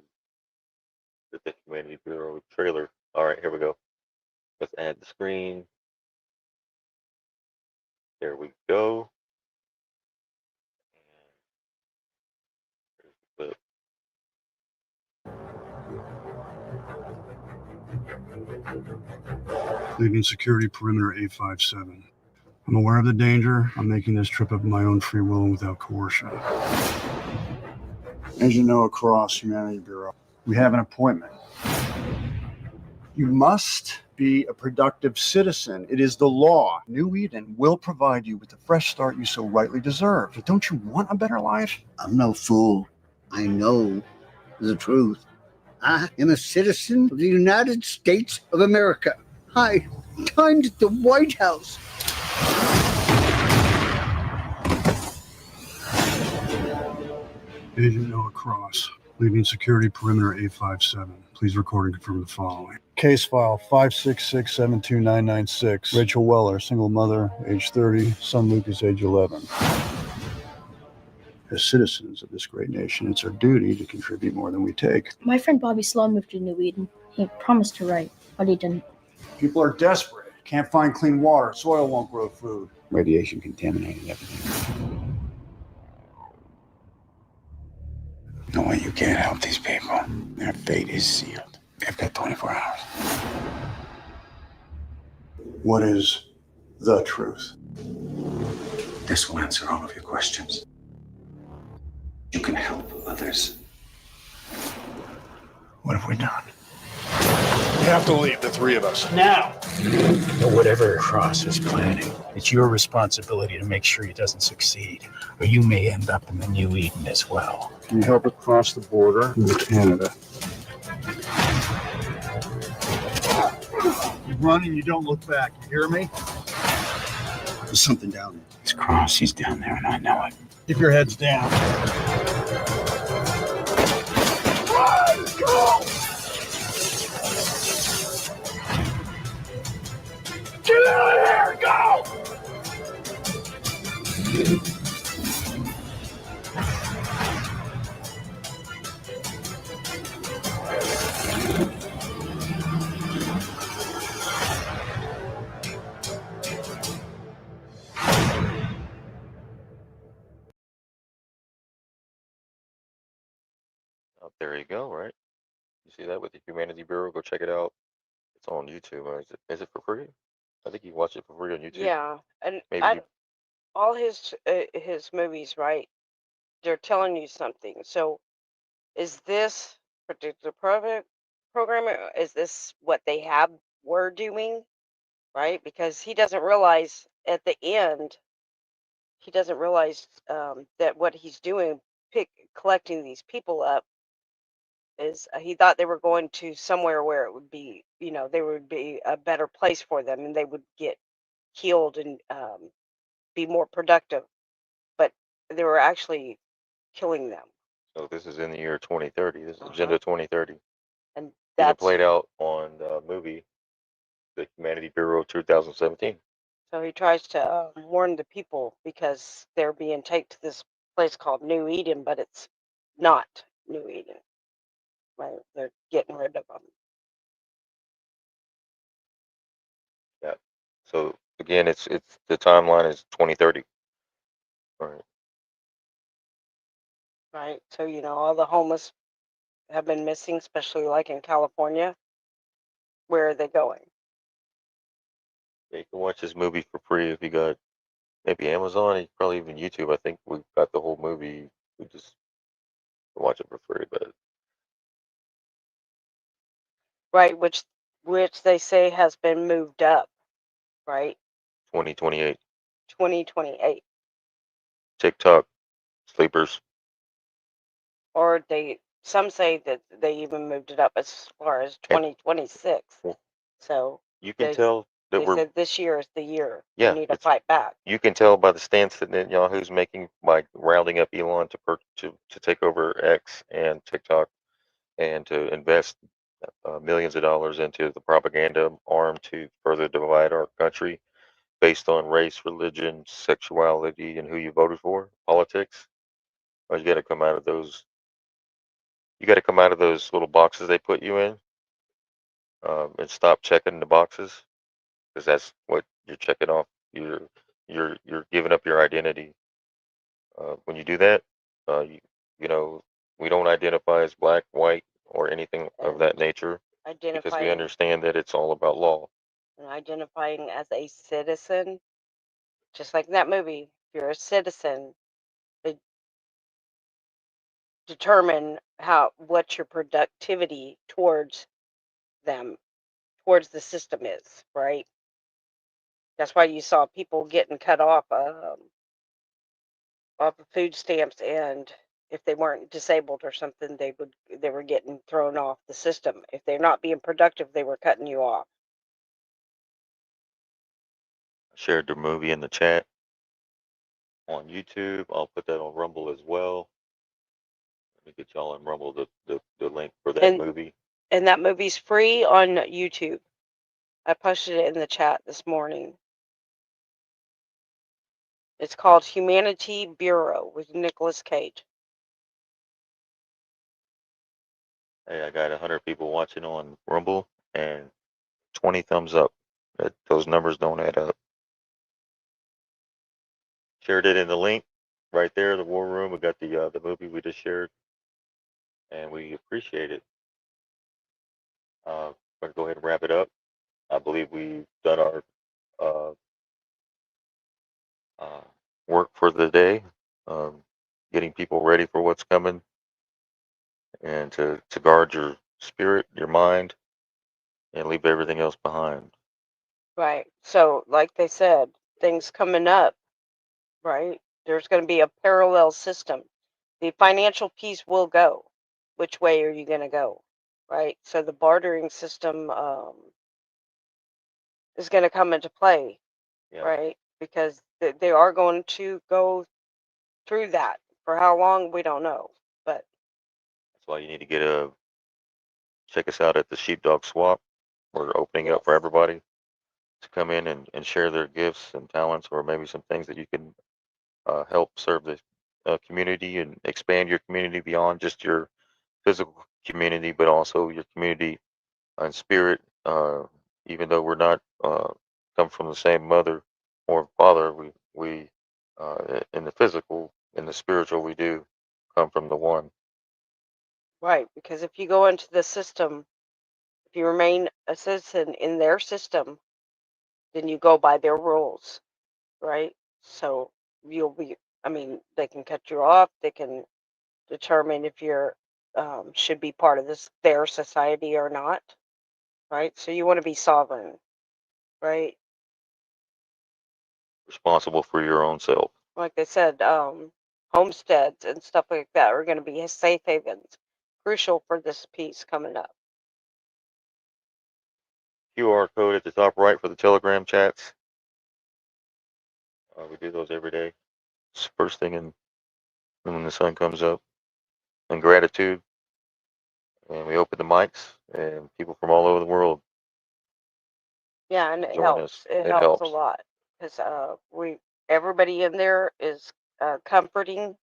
the Humanity Bureau trailer. All right, here we go. Let's add the screen. There we go. Here's the clip. Leaving security perimeter A57. I'm aware of the danger. I'm making this trip of my own free will and without coercion. As you know, across Humanity Bureau, we have an appointment. You must be a productive citizen. It is the law. New Eden will provide you with the fresh start you so rightly deserve. But don't you want a better life? I'm no fool. I know the truth. I am a citizen of the United States of America. I dined at the White House. Agent Noah Cross, leaving security perimeter A57. Please record and confirm the following. Case file 566-72996. Rachel Weller, single mother, age 30, son Lucas, age 11. As citizens of this great nation, it's our duty to contribute more than we take. My friend Bobby Sloan moved to New Eden. He promised to write, but he didn't. People are desperate. Can't find clean water. Soil won't grow food. Radiation contaminated everything. No way, you can't help these people. Their fate is sealed. They've got 24 hours. What is the truth? This will answer all of your questions. You can help others. What have we done? We have to leave, the three of us. Now! But whatever Cross is planning, it's your responsibility to make sure he doesn't succeed, or you may end up in the New Eden as well. Can you help us cross the border into Canada? You run and you don't look back. You hear me? There's something down there. It's Cross. He's down there, and I know it. Keep your heads down. Run! Go! Get out of here! Go! Oh, there you go, right? You see that with the Humanity Bureau? Go check it out. It's on YouTube. Is it for free? I think you can watch it for free on YouTube. Yeah, and Maybe all his movies, right? They're telling you something. So, is this predictive programming? Is this what they were doing, right? Because he doesn't realize at the end, he doesn't realize that what he's doing, collecting these people up, is he thought they were going to somewhere where it would be, there would be a better place for them, and they would get healed and be more productive. But they were actually killing them. so. This is in the year 2030. This is Agenda 2030. And Even that's played out on the movie, the Humanity Bureau 2017. so he tries to warn the people because they're being taken to this place called New Eden, but it's not New Eden. Right? They're getting rid of them. Yeah. So again, it's the timeline is 2030. All right. Right? So all the homeless have been missing, especially like in California. Where are they going? Yeah, you can watch this movie for free if you got maybe Amazon, probably even YouTube. I think we've got the whole movie. We just watch it for free, but Right, which they say has been moved up, right? 2028. 2028. TikTok sleepers. Or some say that they even moved it up as far as 2026. So You can they tell that they we're said this year is the year we yeah. need to fight back. You can tell by the stance that Netanyahu's making by rounding up Elon to take over X and TikTok and to invest millions of dollars into the propaganda arm to further divide our country based on race, religion, sexuality, and who you voted for, politics. Or you got to come out of those. You got to come out of those little boxes they put you in, and stop checking the boxes, because that's what you're checking off. You're giving up your identity. When you do that, you know, we don't identify as black, white, or anything of that nature, because we Identifying understand that it's all about law. and identifying as a citizen, just like in that movie. If you're a citizen, they determine what your productivity towards them, towards the system is, right? That's why you saw people getting cut off of food stamps, and if they weren't disabled or something, they were getting thrown off the system. If they're not being productive, they were cutting you off. I shared the movie in the chat on YouTube. I'll put that on Rumble as well. Let me get y'all on Rumble the link for that movie. And that movie's free on YouTube. I posted it in the chat this morning. It's called Humanity Bureau with Nicolas Cage. Hey, I got 100 people watching on Rumble and 20 thumbs up. Those numbers don't add up. Shared it in the link right there, the War Room. We got the movie we just shared, and we appreciate it. We're gonna go ahead and wrap it up. I believe we've done our work for the day, getting people ready for what's coming, and to guard your spirit, your mind, and leave everything else behind. Right. So, like they said, things coming up, right? There's going to be a parallel system. The financial piece will go. Which way are you going to go? Right? So, the bartering system is going to come into play, Yeah. right? Because they are going to go through that. For how long, we don't know. But That's why you need to check us out at the Sheepdog Swap. We're opening up for everybody to come in and share their gifts and talents, or maybe some things that you can help serve the community and expand your community beyond just your physical community, but also your community and spirit. Even though we're not come from the same mother or father, we in the physical, in the spiritual, we do come from the one. right, because if you go into the system, if you remain a citizen in their system, then you go by their rules, right? So you'll be, I mean, they can cut you off, they can determine if you're should be part of their society or not, right? So you want to be sovereign, right? Responsible for your own self. Like they said, homesteads and stuff like that are going to be safe havens, crucial for this piece coming up. QR code at the top right for the Telegram chats. We do those every day. It's the first thing when the sun comes up. And gratitude. And we open the mics, and people from all over the world Yeah, and it join helps. us. It It helps a helps. lot because everybody in there is comforting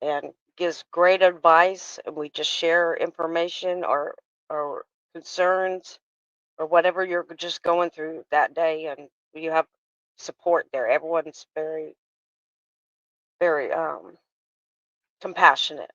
and gives great advice, and we just share information or concerns or whatever you're just going through that day, and you have support there. Everyone's very compassionate.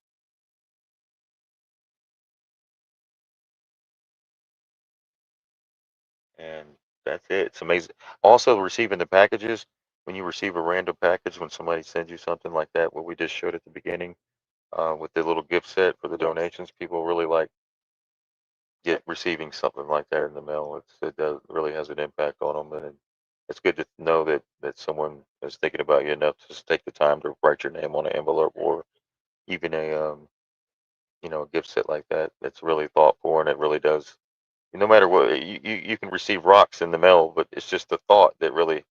And that's it. It's amazing. Also, receiving the packages, when you receive a random package, when somebody sends you something like that, what we just showed at the beginning, with the little gift set for the donations, people really like receiving something like that in the mail. It really has an impact on them, and it's good to know that someone is thinking about you enough to just take the time to write your name on an envelope, or even a a gift set like that. That's really thoughtful, and it really does. No matter what, you can receive rocks in the mail, but it's just the thought that really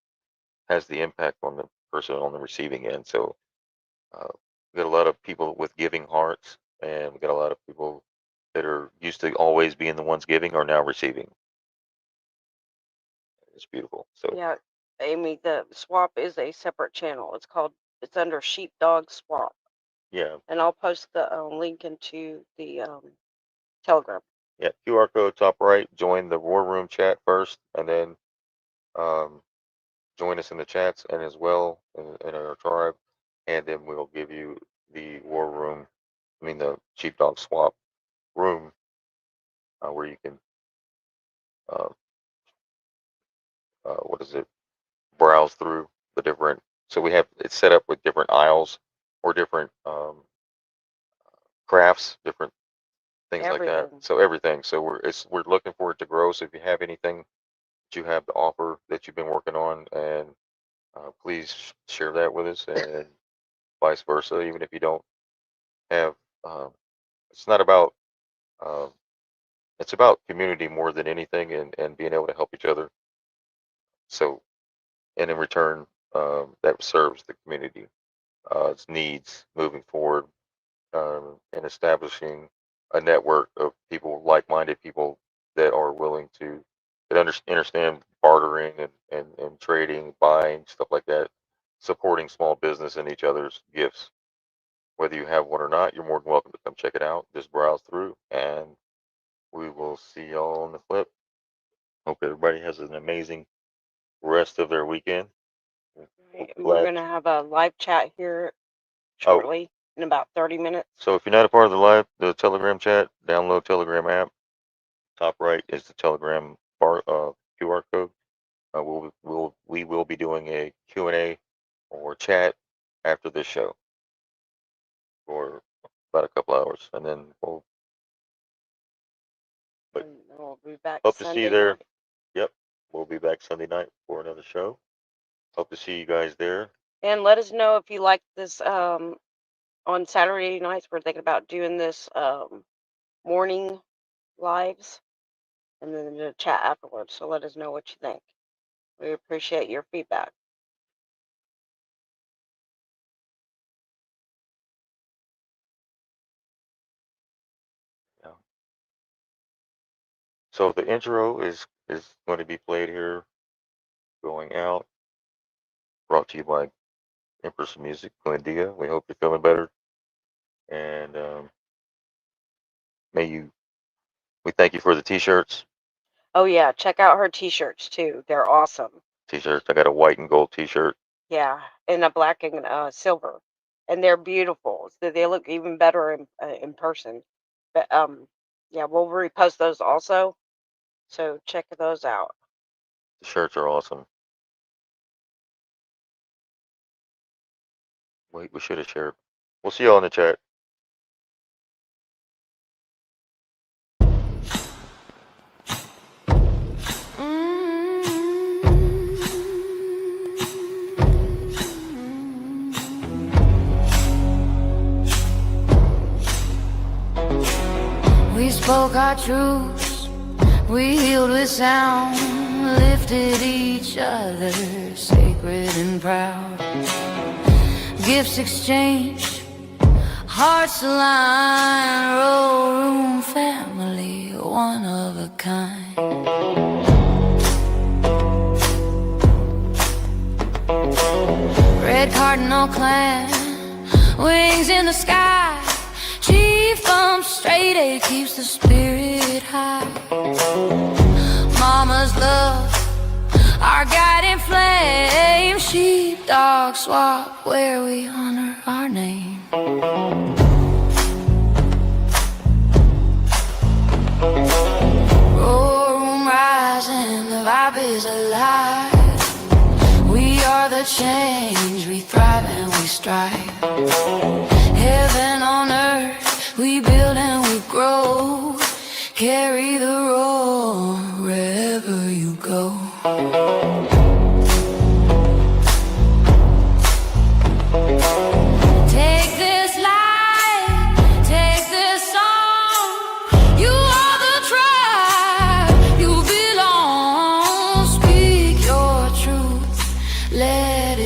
has the impact on the person on the receiving end. So we got a lot of people with giving hearts, and we got a lot of people that are used to always being the ones giving are now receiving. It's beautiful. So Yeah, Amy, the swap is a separate channel. It's under Sheepdog Swap, yeah, and I'll post the link into the Telegram. yeah. QR code top right. Join the War Room chat first, and then um, join us in the chats and as well in our tribe, and then we'll give you the War Room. I mean the Sheepdog Swap room where you can uh, what is it? Browse through the different. So we have it set up with different aisles or different crafts, different things like that. Everything. So everything. So we're looking for it to grow. So if you have anything that you have to offer that you've been working on, and please share that with us, and vice versa. Even if you don't have, um, it's not about. Um, it's about community more than anything, and being able to help each other. So, and in return, that serves the community, its needs moving forward, and establishing a network of people, like-minded people that are willing to understand bartering and trading, buying stuff like that, supporting small business and each other's gifts. Whether you have one or not, you're more than welcome to come check it out. Just browse through, and we will see y'all on the flip. Hope everybody has an amazing rest of their weekend. Right, and we're gonna have a live chat here shortly in about 30 minutes. So if you're not a part of the Telegram chat, download Telegram app. Top right is the Telegram QR code. We will be doing a Q&A or chat after this show for about a couple hours, and then we'll be back hope to Sunday see you there. night. Yep, we'll be back Sunday night for another show. Hope to see you guys there. And let us know if you like this. On Saturday nights, we're thinking about doing this morning lives, and then the chat afterwards. So let us know what you think. We appreciate your feedback. Yeah. So the intro is going to be played here, going out. Brought to you by Empress Music, GLENDIA. We hope you're feeling better, and we thank you for the t-shirts. Oh yeah, check out her t-shirts too. They're awesome. T-shirts. I got a white and gold t-shirt. Yeah, and a black and silver, and they're beautiful. So they look even better in person. But yeah, we'll repost those also. So check those out. The shirts are awesome. We should have shared. We'll see y'all in the chat. We spoke our truths, we healed with sound, lifted each other, sacred and proud. Gifts exchanged, hearts aligned, roll room family, one of a kind. Red cardinal clan, wings in the sky. Chief bumps straight A, keeps the spirit high. Mama's love, our guiding flame. Sheepdog swap, where we honor our name. Room rising, the vibe is alive. We are the change, we thrive and we strive. Heaven on earth, we build and we grow. Carry the roar wherever you go.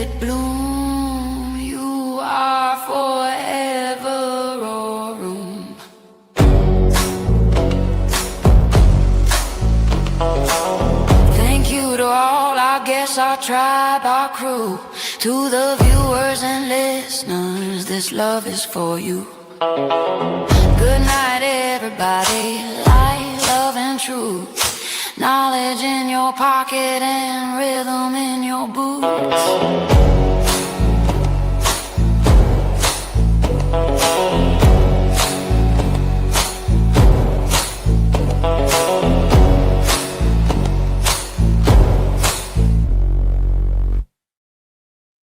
it bloom. You are forever a room. Thank you to all our guests, our tribe, our crew. To the viewers and listeners, this love is for you. Good night, everybody. Light, love, and truth. Knowledge in your pocket and rhythm in your boots.